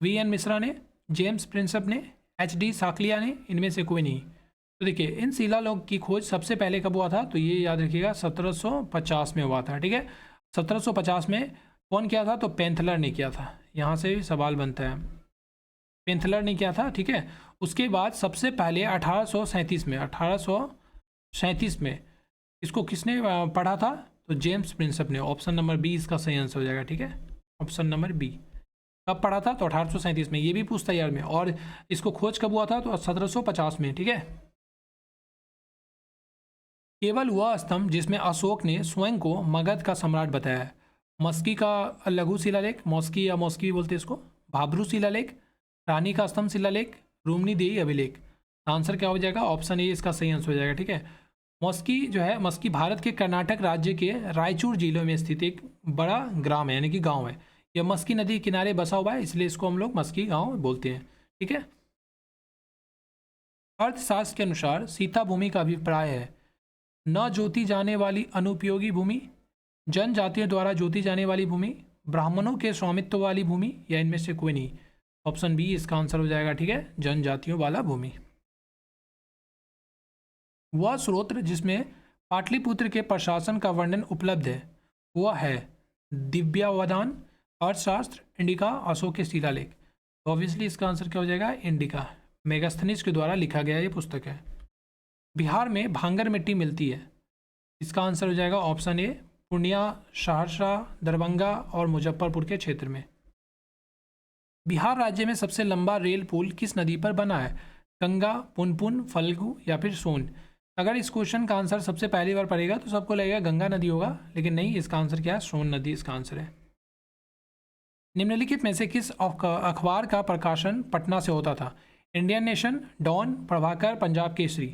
वीएन मिश्रा ने, जेम्स प्रिंसप ने, एचडी साकलिया ने, इनमें से कोई नहीं? तो देखिए, इन शिलालेख की खोज सबसे पहले कब हुआ था? तो ये याद रखिएगा 1750 में हुआ था। ठीक है, 1750 में कौन किया था? तो पेंथलर ने किया था। यहाँ से भी सवाल बनता है, पेंथलर ने किया था। ठीक है, उसके बाद सबसे पहले 1837 में इसको किसने पढ़ा था? तो जेम्स प्रिंसप ने। ऑप्शन नंबर बी इसका सही आंसर हो जाएगा। ठीक है, ऑप्शन नंबर बी। कब पढ़ा था? तो 1837 में। ये भी पूछता है यार में। और इसको खोज कब हुआ था? तो 1750 में। ठीक है, केवल वह स्तंभ जिसमें अशोक ने स्वयं को मगध का सम्राट बताया है? मस्की का लघु शिलालेख, मॉस्की या मॉस्की बोलते हैं इसको, भाब्रू शिलालेख, रानी का स्तंभ शिलालेख, रूमनी देही अभिलेख? आंसर क्या हो जाएगा? ऑप्शन ए इसका सही आंसर हो जाएगा। ठीक है, मॉस्की जो है, मस्की भारत के कर्नाटक राज्य के रायचूर जिले में स्थित एक बड़ा ग्राम है, यानी कि गांव है। यह मस्की नदी के किनारे बसा हुआ है, इसलिए इसको हम लोग मस्की गांव बोलते हैं। ठीक है, अर्थशास्त्र के अनुसार सीता भूमि का अभिप्राय है न जोती जाने वाली अनुपयोगी भूमि, जनजातियों द्वारा जोती जाने वाली भूमि, ब्राह्मणों के स्वामित्व वाली भूमि या इनमें से कोई नहीं? ऑप्शन बी इसका आंसर हो जाएगा। ठीक है, जनजातियों वाला भूमि। वह स्रोत्र जिसमें पाटलिपुत्र के प्रशासन का वर्णन उपलब्ध है वह है दिव्यावधान, अर्थशास्त्र, इंडिका, अशोक के शिलालेख? ऑब्वियसली इसका आंसर क्या हो जाएगा? इंडिका। मेगास्थनीज के द्वारा लिखा गया ये पुस्तक है। बिहार में भांगर मिट्टी मिलती है। इसका आंसर हो जाएगा ऑप्शन ए पूर्णिया, सहरसा, दरभंगा और मुजफ्फरपुर के क्षेत्र में। बिहार राज्य में सबसे लंबा रेल पुल किस नदी पर बना है? गंगा, पुनपुन, फल्गु या फिर सोन? अगर इस क्वेश्चन का आंसर सबसे पहली बार पड़ेगा तो सबको लगेगा गंगा नदी होगा, लेकिन नहीं, इसका आंसर क्या है? सोन नदी इसका आंसर है। निम्नलिखित में से किस अखबार का प्रकाशन पटना से होता था? Indian Nation, Dawn, Prabhakar, Punjab Kesari?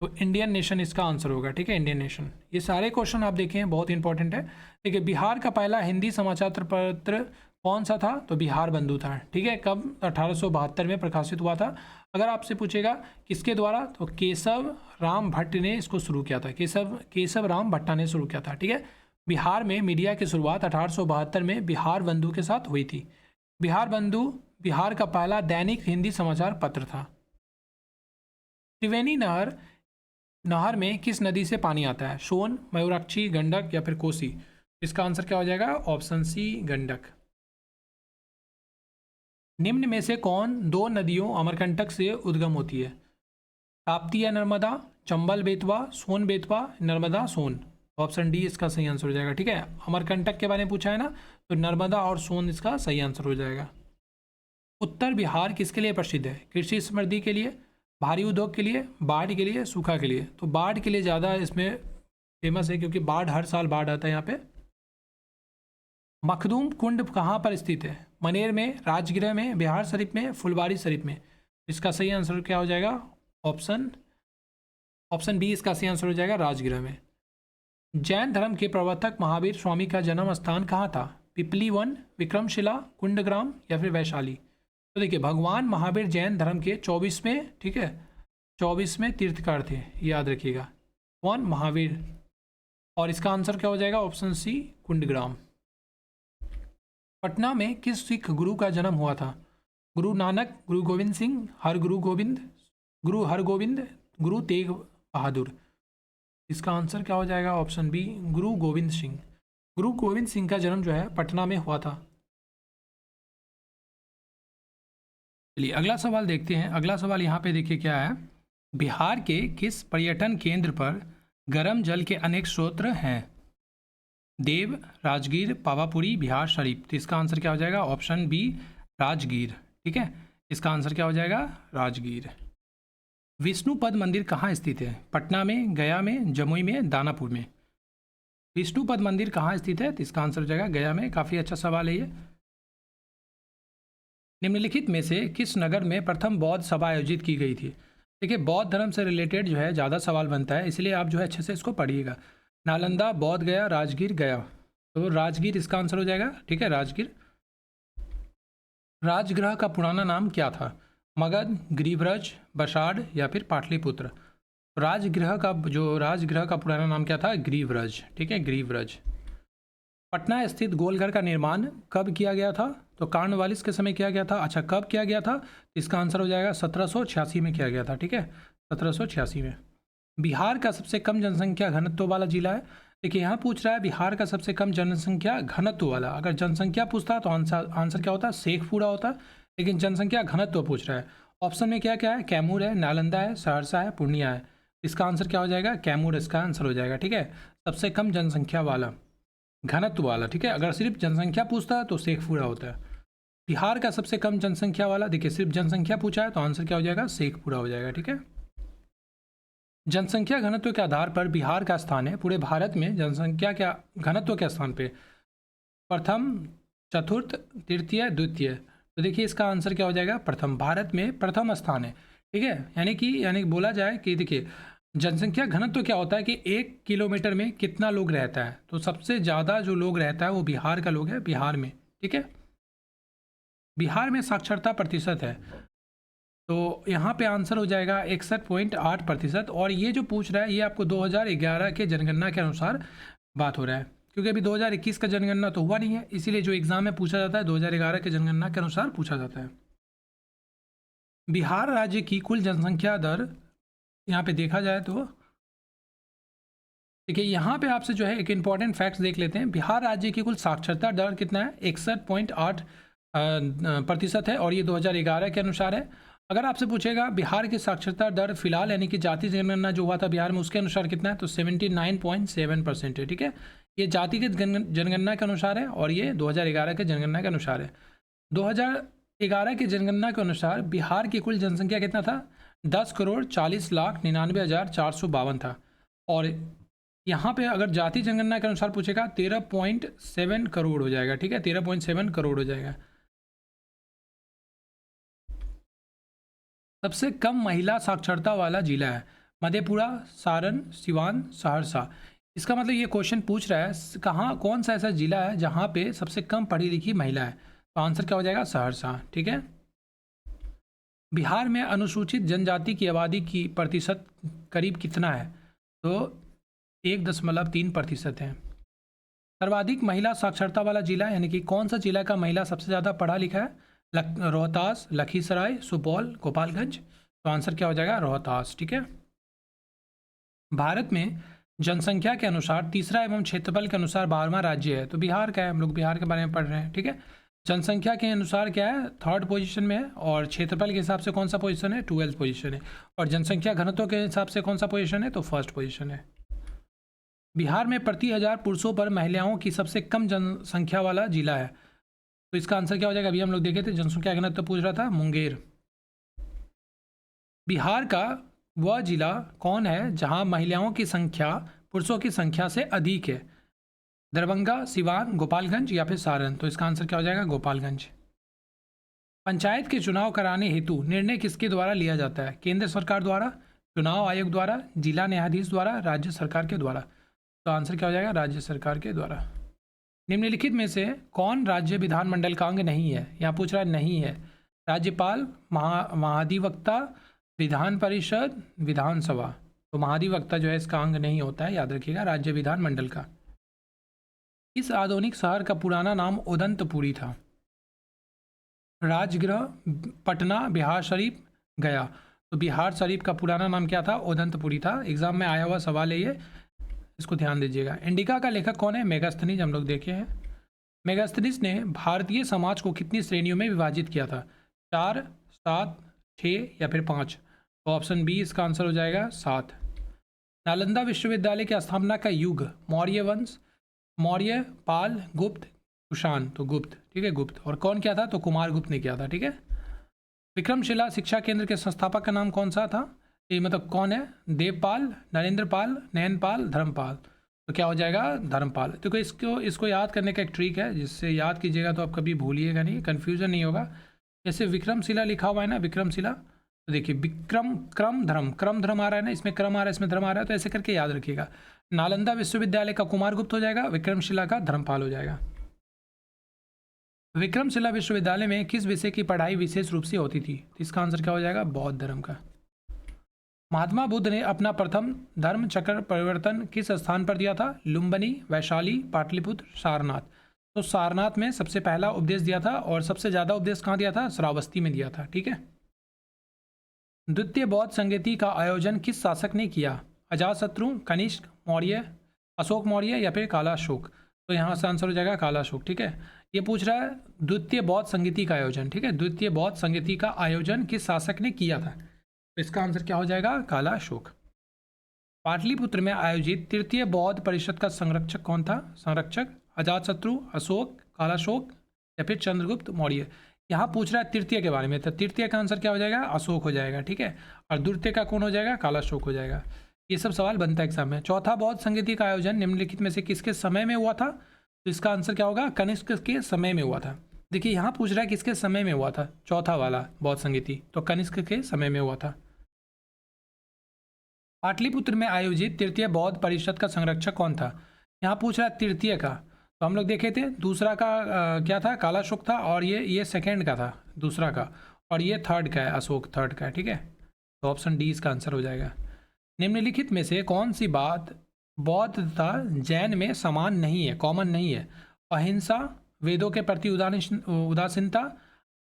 तो इंडियन नेशन इसका आंसर होगा, ठीक है, इंडियन नेशन। ये सारे क्वेश्चन आप देखें, बहुत इंपॉर्टेंट है। देखिए, बिहार का पहला हिंदी समाचार पत्र कौन सा था? तो बिहार बंधु था, ठीक है। कब? 1872 में प्रकाशित हुआ था। अगर आपसे पूछेगा किसके द्वारा, तो केशव राम भट्ट ने इसको शुरू किया था। केशव राम भट्टा ने शुरू किया था, ठीक है। बिहार में मीडिया की शुरुआत 1872 में बिहार बंधु के साथ हुई थी। बिहार बंधु बिहार का पहला दैनिक हिंदी समाचार पत्र था। त्रिवेणी नहर में किस नदी से पानी आता है? सोन, मयूराक्षी, गंडक या फिर कोसी? इसका आंसर क्या हो जाएगा? Option C Gandak. निम्न में से कौन दो नदियों अमरकंटक से उद्गम होती है? ताप्ती या नर्मदा, चंबल बेतवा, सोन बेतवा, नर्मदा सोन? ऑप्शन डी इसका सही आंसर हो जाएगा, ठीक है। अमरकंटक के बारे में पूछा है ना, तो नर्मदा और सोन इसका सही आंसर हो जाएगा। उत्तर बिहार किसके लिए प्रसिद्ध है? कृषि समृद्धि के लिए, भारी उद्योग के लिए, बाढ़ के लिए, सूखा के लिए? तो बाढ़ के लिए ज़्यादा इसमें फेमस है, क्योंकि हर साल बाढ़ आता है यहाँ पे। मखदूम कुंड कहाँ पर स्थित है? मनेर में, राजगृह में, बिहार शरीफ में, फुलवारी शरीफ में? इसका सही आंसर क्या हो जाएगा? ऑप्शन बी इसका सही आंसर हो जाएगा, राजगृह में। जैन धर्म के प्रवर्तक महावीर स्वामी का जन्म स्थान कहाँ था? पिपली वन, विक्रमशिला, कुंडग्राम या फिर वैशाली? तो देखिए, भगवान महावीर जैन धर्म के 24वें, ठीक है, 24वें तीर्थकर थे, याद रखिएगा। कौन? महावीर। और इसका आंसर क्या हो जाएगा? ऑप्शन सी कुंडग्राम। पटना में किस सिख गुरु का जन्म हुआ था? गुरु नानक, गुरु गोविंद सिंह, गुरु हरगोविंद, गुरु तेग बहादुर? इसका आंसर क्या हो जाएगा? ऑप्शन बी गुरु गोविंद सिंह। गुरु गोविंद सिंह का जन्म जो है पटना में हुआ था। चलिए अगला सवाल देखते हैं। अगला सवाल यहाँ पे देखिए क्या है। बिहार के किस पर्यटन केंद्र पर गर्म जल के अनेक स्रोत हैं? देव, राजगीर, पावापुरी, बिहार शरीफ? तो इसका आंसर क्या हो जाएगा? ऑप्शन बी राजगीर, ठीक है। इसका आंसर क्या हो जाएगा? राजगीर। विष्णुपद मंदिर कहाँ स्थित है? पटना में, गया में, जमुई में, दानापुर में? विष्णुपद मंदिर कहाँ स्थित है? तो इसका आंसर हो जाएगा गया में। काफ़ी अच्छा सवाल है ये। निम्नलिखित में से किस नगर में प्रथम बौद्ध सभा आयोजित की गई थी? देखिए, बौद्ध धर्म से रिलेटेड जो है ज़्यादा सवाल बनता है, इसलिए आप जो है अच्छे से इसको पढ़िएगा। नालंदा, बौद्ध गया, राजगीर, गया? तो राजगीर इसका आंसर हो जाएगा, ठीक है, राजगीर। राजगृह का पुराना नाम क्या था? मगध, गिरिव्रज, बसाड़ या फिर पाटलिपुत्र? राजगृह का पुराना नाम क्या था? गिरिव्रज, ठीक है, गिरिव्रज। पटना स्थित गोलघर का निर्माण कब किया गया था? तो कार्नवालिस के समय किया गया था। अच्छा, कब किया गया था? इसका आंसर हो जाएगा 1786 में किया गया था, ठीक है, 1786 में। बिहार का सबसे कम जनसंख्या घनत्व वाला जिला है। देखिए, यहाँ पूछ रहा है बिहार का सबसे कम जनसंख्या घनत्व वाला। अगर जनसंख्या पूछता है तो आंसर क्या होता है? शेखपुरा होता है, लेकिन जनसंख्या घनत्व पूछ रहा है। ऑप्शन में क्या क्या है? कैमूर है, नालंदा है, सहरसा है, पूर्णिया है? इसका आंसर क्या हो जाएगा? कैमूर इसका आंसर हो जाएगा, ठीक है। सबसे कम जनसंख्या वाला, घनत्व वाला, ठीक है। अगर सिर्फ जनसंख्या पूछता है तो शेखपुरा होता है। बिहार का सबसे कम जनसंख्या वाला, देखिए सिर्फ जनसंख्या पूछा है तो आंसर क्या हो जाएगा? शेखपुरा हो जाएगा, ठीक है। जनसंख्या घनत्व के आधार पर बिहार का स्थान है पूरे भारत में जनसंख्या क्या घनत्व के स्थान पे? प्रथम, चतुर्थ, तृतीय, द्वितीय? तो देखिए इसका आंसर क्या हो जाएगा? प्रथम। भारत में प्रथम स्थान है, ठीक है। यानी बोला जाए कि देखिए जनसंख्या घनत्व क्या होता है कि 1 किलोमीटर में कितना लोग रहता है, तो सबसे ज़्यादा जो लोग रहता है वो बिहार का लोग है, बिहार में, ठीक है। बिहार में साक्षरता प्रतिशत है, तो यहाँ पे आंसर हो जाएगा 61.8%। और ये जो पूछ रहा है ये आपको 2011 के जनगणना के अनुसार बात हो रहा है, क्योंकि अभी 2021 का जनगणना तो हुआ नहीं है, इसीलिए जो एग्जाम में पूछा जाता है 2011 के जनगणना के अनुसार पूछा जाता है। बिहार राज्य की कुल जनसंख्या दर यहाँ पे देखा जाए तो देखिए, यहाँ पे आपसे जो है एक इम्पॉर्टेंट फैक्ट्स देख लेते हैं। बिहार राज्य की कुल साक्षरता दर कितना है? 61.8% है, और ये 2011 के अनुसार है। अगर आपसे पूछेगा बिहार की साक्षरता दर फिलहाल यानी कि जाति जनगणना जो हुआ था बिहार में उसके अनुसार कितना है, तो 79.7% है। ठीक है, ये जातिगत जनगणना के अनुसार है और ये 2011 के जनगणना के अनुसार है। 2011 की जनगणना के अनुसार बिहार की कुल जनसंख्या कितना था, 10,40,99,452 था। और यहाँ पे अगर जाति जनगणना के अनुसार पूछेगा 13.7 करोड़ हो जाएगा। ठीक है, 13.7 करोड़ हो जाएगा। सबसे कम महिला साक्षरता वाला जिला है मधेपुरा, सारण, सिवान, सहरसा। इसका मतलब ये क्वेश्चन पूछ रहा है कहाँ, कौन सा ऐसा जिला है जहाँ पे सबसे कम पढ़ी लिखी महिला है, तो आंसर क्या हो जाएगा, सहरसा। ठीक है, बिहार में अनुसूचित जनजाति की आबादी की प्रतिशत करीब कितना है, तो 1.3% है। सर्वाधिक महिला साक्षरता वाला जिला यानी कि कौन सा जिला का महिला सबसे ज़्यादा पढ़ा लिखा है, रोहतास, लखीसराय, सुपौल, गोपालगंज। तो आंसर क्या हो जाएगा, रोहतास। ठीक है, भारत में जनसंख्या के अनुसार तीसरा एवं क्षेत्रफल के अनुसार 12वां राज्य है, तो बिहार का है। हम लोग बिहार के बारे में पढ़ रहे हैं। ठीक है, जनसंख्या के अनुसार क्या है, 3rd पोजीशन में है, और क्षेत्रफल के हिसाब से कौन सा पोजीशन है, 12th पोजीशन है, और जनसंख्या घनत्व के हिसाब से कौन सा पोजीशन है, तो 1st पोजीशन है। बिहार में प्रति 1000 पुरुषों पर महिलाओं की सबसे कम जनसंख्या वाला जिला है, तो इसका आंसर क्या हो जाएगा, अभी हम लोग देखे थे जनसंख्या घनत्व पूछ रहा था, मुंगेर। बिहार का वह जिला कौन है जहां महिलाओं की संख्या पुरुषों की संख्या से अधिक है, दरभंगा, सिवान, गोपालगंज या फिर सारण। तो इसका आंसर क्या हो जाएगा, गोपालगंज। पंचायत के चुनाव कराने हेतु निर्णय किसके द्वारा लिया जाता है, केंद्र सरकार द्वारा, चुनाव आयोग द्वारा, जिला न्यायाधीश द्वारा, राज्य सरकार के द्वारा। तो आंसर क्या हो जाएगा, राज्य सरकार के द्वारा। निम्नलिखित में से कौन राज्य विधानमंडल का अंग नहीं है, यहाँ पूछ रहा है नहीं है, राज्यपाल, महाधिवक्ता, विधान परिषद, विधानसभा। तो महाधिवक्ता जो है इसका अंग नहीं होता है, याद रखिएगा, राज्य विधानमंडल का। इस आधुनिक शहर का पुराना नाम उदंतपुरी था, राजगृह, पटना, बिहार शरीफ, गया। तो बिहार शरीफ का पुराना नाम क्या था, उदंतपुरी था। एग्जाम में आया हुआ सवाल है ये, इसको ध्यान दीजिएगा। इंडिका का लेखक कौन है, मेगास्थनीज, हम लोग देखे हैं। मेगास्थनीज ने भारतीय समाज को कितनी श्रेणियों में विभाजित किया था, 4, 7, 6 या फिर 5। तो ऑप्शन बी इसका आंसर हो जाएगा 7। नालंदा विश्वविद्यालय की स्थापना का युग, मौर्य वंश, मौर्य, पाल, गुप्त, कुषाण। तो गुप्त। ठीक है, गुप्त। और कौन किया था, तो कुमार गुप्त ने किया था। ठीक है, विक्रमशिला शिक्षा केंद्र के संस्थापक का नाम कौन सा था, ये मतलब कौन है, देवपाल, नरेंद्रपाल, नयनपाल, धर्मपाल। तो क्या हो जाएगा, धर्मपाल। तो इसको याद करने का एक ट्रिक है, जिससे याद कीजिएगा तो आप कभी भूलिएगा नहीं, कन्फ्यूजन नहीं होगा। जैसे विक्रमशिला लिखा हुआ है ना, विक्रमशिला, तो देखिए विक्रम, क्रम, धर्म, क्रम धर्म आ रहा है ना, इसमें क्रम आ रहा है, इसमें धर्म आ रहा है, तो ऐसे करके याद रखिएगा। नालंदा विश्वविद्यालय का कुमार गुप्त हो जाएगा, विक्रमशिला का धर्मपाल हो जाएगा। विक्रमशिला विश्वविद्यालय में किस विषय की पढ़ाई विशेष रूप से होती थी, तो इसका आंसर क्या हो जाएगा, बौद्ध धर्म का। महात्मा बुद्ध ने अपना प्रथम धर्म चक्र परिवर्तन किस स्थान पर दिया था, लुम्बिनी, वैशाली, पाटलिपुत्र, सारनाथ। तो सारनाथ में सबसे पहला उपदेश दिया था, और सबसे ज़्यादा उपदेश कहाँ दिया था, श्रावस्ती में दिया था। ठीक है, द्वितीय बौद्ध संगति का आयोजन किस शासक ने किया, अजातशत्रु, कनिष्क, मौर्य, अशोक मौर्य या फिर कालाशोक। तो यहाँ से आंसर हो जाएगा कालाशोक। ठीक है, ये पूछ रहा है द्वितीय बौद्ध संगति का आयोजन। ठीक है, द्वितीय बौद्ध संगति का आयोजन किस शासक ने किया था, तो इसका आंसर क्या हो जाएगा, कालाशोक। पाटलिपुत्र में आयोजित तृतीय बौद्ध परिषद का संरक्षक कौन था, संरक्षक अजातशत्रु, अशोक, कालाशोक या फिर चंद्रगुप्त मौर्य। यहाँ पूछ रहा है तृतीय के बारे में, तो तृतीय का आंसर क्या हो जाएगा, अशोक हो जाएगा। ठीक है, और द्वितीय का कौन हो जाएगा, कालाशोक हो जाएगा। ये सब सवाल बनता है एग्जाम में। चौथा बौद्ध संगति का आयोजन निम्नलिखित में से किसके समय में हुआ था, तो इसका आंसर क्या होगा, कनिष्क के समय में हुआ था। देखिए यहाँ पूछ रहा है किसके समय में हुआ था, चौथा वाला बौद्ध संगति, तो कनिष्क के समय में हुआ था। पाटलिपुत्र में आयोजित तृतीय बौद्ध परिषद का संरक्षक कौन था, यहाँ पूछ रहा है तृतीय का, तो हम लोग देखे थे दूसरा का क्या था, कालाशोक था, और ये सेकेंड का था, दूसरा का, और ये थर्ड का है, अशोक थर्ड का है। ठीक है, तो ऑप्शन डी इसका आंसर हो जाएगा। निम्नलिखित में से कौन सी बात बौद्ध तथा जैन में समान नहीं है, कॉमन नहीं है, अहिंसा, वेदों के प्रति उदासीनता,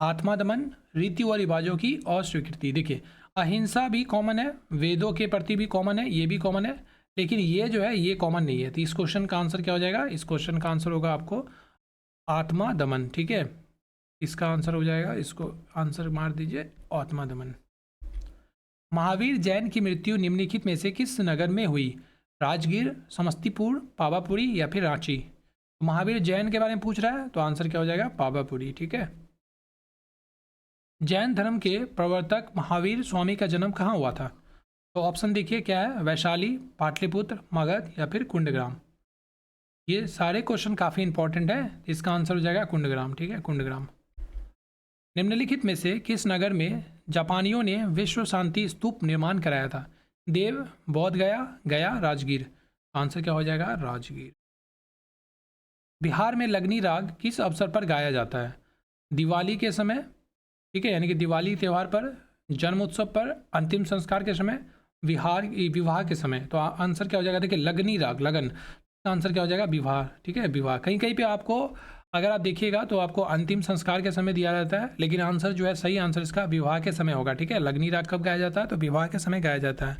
आत्मा दमन, रीति व रिवाजों की अस्वीकृति। देखिए अहिंसा भी कॉमन है, वेदों के प्रति भी कॉमन है, ये भी कॉमन है, लेकिन ये जो है ये कॉमन नहीं है। तो इस क्वेश्चन का आंसर क्या हो जाएगा, इस क्वेश्चन का आंसर होगा आपको आत्मा दमन। ठीक है, इसका आंसर हो जाएगा, इसको आंसर मार दीजिए औतमादमन। महावीर जैन की मृत्यु निम्नलिखित में से किस नगर में हुई? राजगीर, समस्तीपुर, पावापुरी या फिर रांची? महावीर जैन के बारे में पूछ रहा है तो आंसर क्या हो जाएगा? पावापुरी। ठीक है। जैन धर्म के प्रवर्तक महावीर स्वामी का जन्म कहाँ हुआ था? तो ऑप्शन देखिए क्या है, वैशाली, पाटलिपुत्र, मगध या फिर कुंडग्राम। ये सारे क्वेश्चन काफ़ी इंपॉर्टेंट है, इसका आंसर हो जाएगा कुंडग्राम। ठीक है, कुंडग्राम। निम्नलिखित में से किस नगर में जापानियों ने विश्व शांति स्तूप निर्माण कराया था? देव, बोध गया, गया, राजगीर। आंसर क्या हो जाएगा? राजगीर। बिहार में लगनी राग किस अवसर पर गाया जाता है? दिवाली के समय, ठीक है, यानी कि दिवाली त्यौहार पर, जन्मोत्सव पर, अंतिम संस्कार के समय, विवाह के समय। तो आंसर क्या हो जाएगा? देखिए लगनी राग, लगन, आंसर क्या हो जाएगा? विवाह। ठीक है, विवाह। कहीं कहीं पे आपको अगर आप देखिएगा तो आपको अंतिम संस्कार के समय दिया जाता है, लेकिन आंसर जो है, सही आंसर इसका विवाह के समय होगा। ठीक है, लगनी राग कब गाया जाता है? तो विवाह के समय गाया जाता है।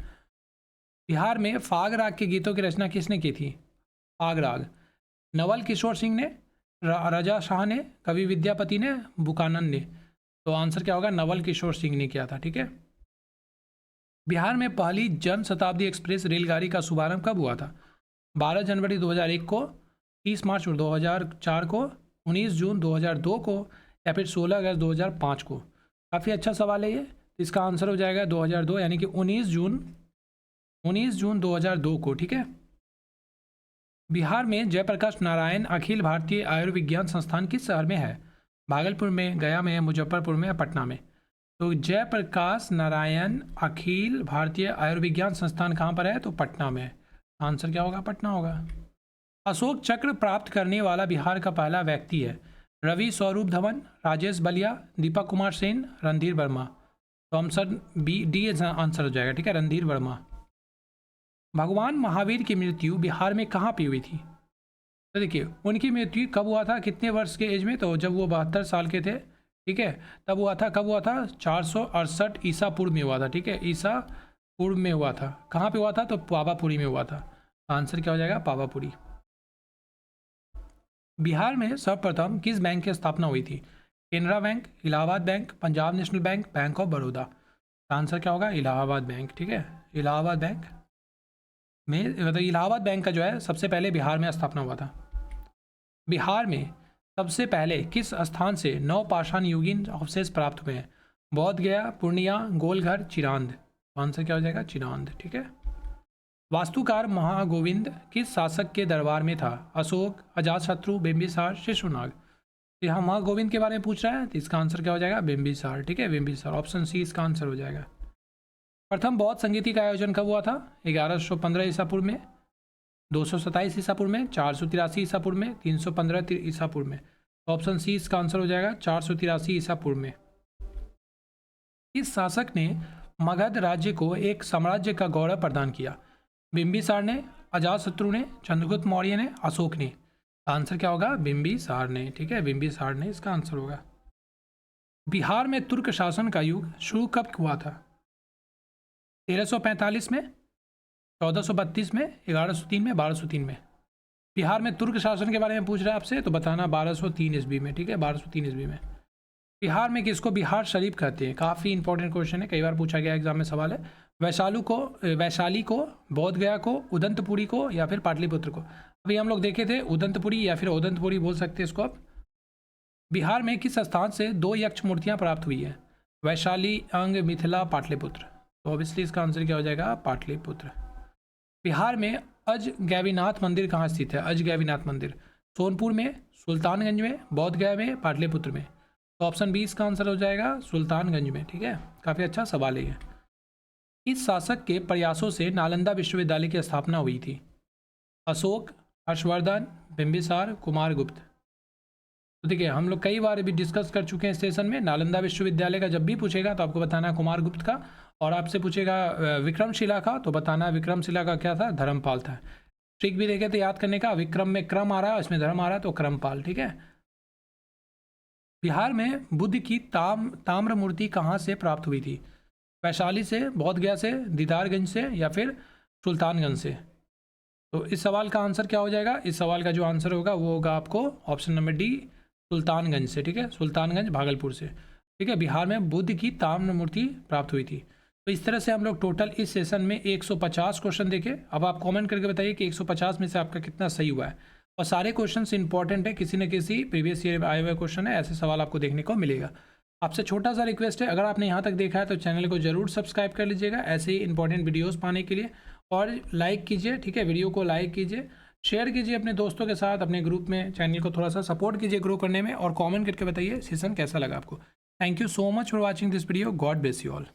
बिहार में फाग राग के गीतों की रचना किसने की थी? फाग राग नवल किशोर सिंह ने, राजा शाह ने, कवि विद्यापति ने, बुकानन ने। तो आंसर क्या होगा? नवल किशोर सिंह ने किया था। ठीक है। बिहार में पहली जन शताब्दी एक्सप्रेस रेलगाड़ी का शुभारंभ कब हुआ था? 12 जनवरी 2001 को, 30 मार्च 2004 को, 19 जून 2002 को या फिर 16 अगस्त 2005 को? काफ़ी अच्छा सवाल है ये। इसका आंसर हो जाएगा 2002, यानी कि 19 जून 2002 को। ठीक है। बिहार में जयप्रकाश नारायण अखिल भारतीय आयुर्विज्ञान संस्थान किस शहर में है? भागलपुर में, गया में, मुजफ्फरपुर में या पटना में? तो जयप्रकाश नारायण अखिल भारतीय आयुर्विज्ञान संस्थान कहाँ पर है? तो पटना में। आंसर क्या होगा? पटना होगा। अशोक चक्र प्राप्त करने वाला बिहार का पहला व्यक्ति है? रवि स्वरूप धवन, राजेश बलिया, दीपक कुमार सेन, रणधीर वर्मा। तो आंसर डी आंसर हो जाएगा। ठीक है, रणधीर वर्मा। भगवान महावीर की मृत्यु बिहार में कहाँ पे हुई थी? तो देखिए उनकी मृत्यु कब हुआ था, कितने वर्ष के एज में? तो जब वो 72 साल के थे। ठीक है, तब हुआ था। कब हुआ था? 468 ईसा पूर्व में हुआ था। ठीक है, ईसा पूर्व में हुआ था। कहाँ पे हुआ था? तो पावापुरी में हुआ था। आंसर क्या हो जाएगा? पावापुरी। बिहार में सर्वप्रथम किस बैंक की स्थापना हुई थी? Canara bank, Allahabad bank, Punjab national bank, bank of Baroda. Answer क्या होगा? इलाहाबाद बैंक। ठीक है, इलाहाबाद बैंक में, मतलब इलाहाबाद बैंक का जो है सबसे पहले बिहार में स्थापना हुआ था। बिहार में सबसे पहले किस स्थान से नवपाषाण युगीन अवशेष प्राप्त हुए हैं? बोध गया, पूर्णिया, गोलघर, चिरांद। आंसर क्या हो जाएगा? चिरांद। ठीक है। वास्तुकार महागोविंद किस शासक के दरबार में था? अशोक, अजातशत्रु, बिंबिसार, शिशुनाग। यहाँ महागोविंद के बारे में पूछ रहा है तो इसका आंसर क्या हो जाएगा? बिंबिसार। ठीक है, बिंबिसार। ऑप्शन सी इसका आंसर हो जाएगा। प्रथम बौद्ध संगीति का आयोजन कब हुआ था? 1115 ईसा पूर्व में, 227 ईसा पूर्व में, 483 ईसा पूर्व में, 315 ईसा पूर्व में। ऑप्शन सी इसका आंसर हो जाएगा 483 ईसा पूर्व में। इस शासक ने मगध राज्य को एक साम्राज्य का गौरव प्रदान किया? बिंबिसार ने, अजातशत्रु ने, चंद्रगुप्त मौर्य ने, अशोक ने। आंसर क्या होगा? बिंबिसार ने। ठीक है, बिंबिसार ने इसका आंसर होगा। बिहार में तुर्क शासन का युग शुरू कब हुआ था? 1345 में, 1432 में, 1103 में, 1203 में। बिहार में तुर्क शासन के बारे में पूछ रहा है आपसे तो बताना 1203 ईस्वी में। ठीक है, 1203 ईस्वी में। बिहार में किसको बिहार शरीफ कहते हैं? काफ़ी इंपॉर्टेंट क्वेश्चन है, कई बार पूछा गया एग्जाम में सवाल है। वैशाली को, बोध गया को, उदंतपुरी को या फिर पाटलिपुत्र को? अभी हम लोग देखे थे उदंतपुरी या फिर उदंतपुरी बोल सकते हैं इसको आप। बिहार में किस स्थान से 2 यक्ष मूर्तियाँ प्राप्त हुई है? वैशाली, अंग, मिथिला, पाटलिपुत्र। तो ऑब्वियसली इसका आंसर क्या हो जाएगा? पाटलिपुत्र। बिहार में अजगैबीनाथ मंदिर कहाँ स्थित है? अजगैबीनाथ मंदिर सोनपुर में, सुल्तानगंज में, बोध गया में, पाटलिपुत्र में। तो ऑप्शन बी इसका आंसर हो जाएगा सुल्तानगंज में। ठीक है, काफ़ी अच्छा सवाल है ये। इस शासक के प्रयासों से नालंदा विश्वविद्यालय की स्थापना हुई थी? अशोक, हर्षवर्धन, बिंबिसार, कुमारगुप्त। तो देखिए हम लोग कई बार भी डिस्कस कर चुके हैं सेशन में। नालंदा विश्वविद्यालय का जब भी पूछेगा तो आपको बताना है कुमारगुप्त का, और आपसे पूछेगा विक्रमशिला का तो बताना विक्रमशिला का क्या था? धर्मपाल था। ट्रिक भी देखे थे याद करने का, विक्रम में क्रम आ रहा है, इसमें धर्म आ रहा है तो क्रमपाल। ठीक है। बिहार में बुद्ध की ताम्र मूर्ति कहाँ से प्राप्त हुई थी? वैशाली से, बोध गया से, दीदारगंज से या फिर सुल्तानगंज से? तो इस सवाल का आंसर क्या हो जाएगा? इस सवाल का जो आंसर होगा वो होगा आपको ऑप्शन नंबर डी, सुल्तानगंज से, ठीक है, सुल्तानगंज भागलपुर से, ठीक है, बिहार में बुद्ध की ताम्र मूर्ति प्राप्त हुई थी। तो इस तरह से हम लोग टोटल इस सेशन में 150 क्वेश्चन देखे। अब आप कमेंट करके बताइए कि 150 में से आपका कितना सही हुआ है। और सारे क्वेश्चन इंपॉर्टेंट है, किसी न किसी प्रीवियस ईयर में आए हुए क्वेश्चन है, ऐसे सवाल आपको देखने को मिलेगा। आपसे छोटा सा रिक्वेस्ट है, अगर आपने यहाँ तक देखा है तो चैनल को जरूर सब्सक्राइब कर लीजिएगा ऐसे ही इंपॉर्टेंट वीडियोज़ पाने के लिए। और लाइक कीजिए, ठीक है, वीडियो को लाइक कीजिए, शेयर कीजिए अपने दोस्तों के साथ, अपने ग्रुप में। चैनल को थोड़ा सा सपोर्ट कीजिए ग्रो करने में, और कमेंट करके बताइए सेशन कैसा लगा आपको। Thank you so much for watching this video. God bless you all.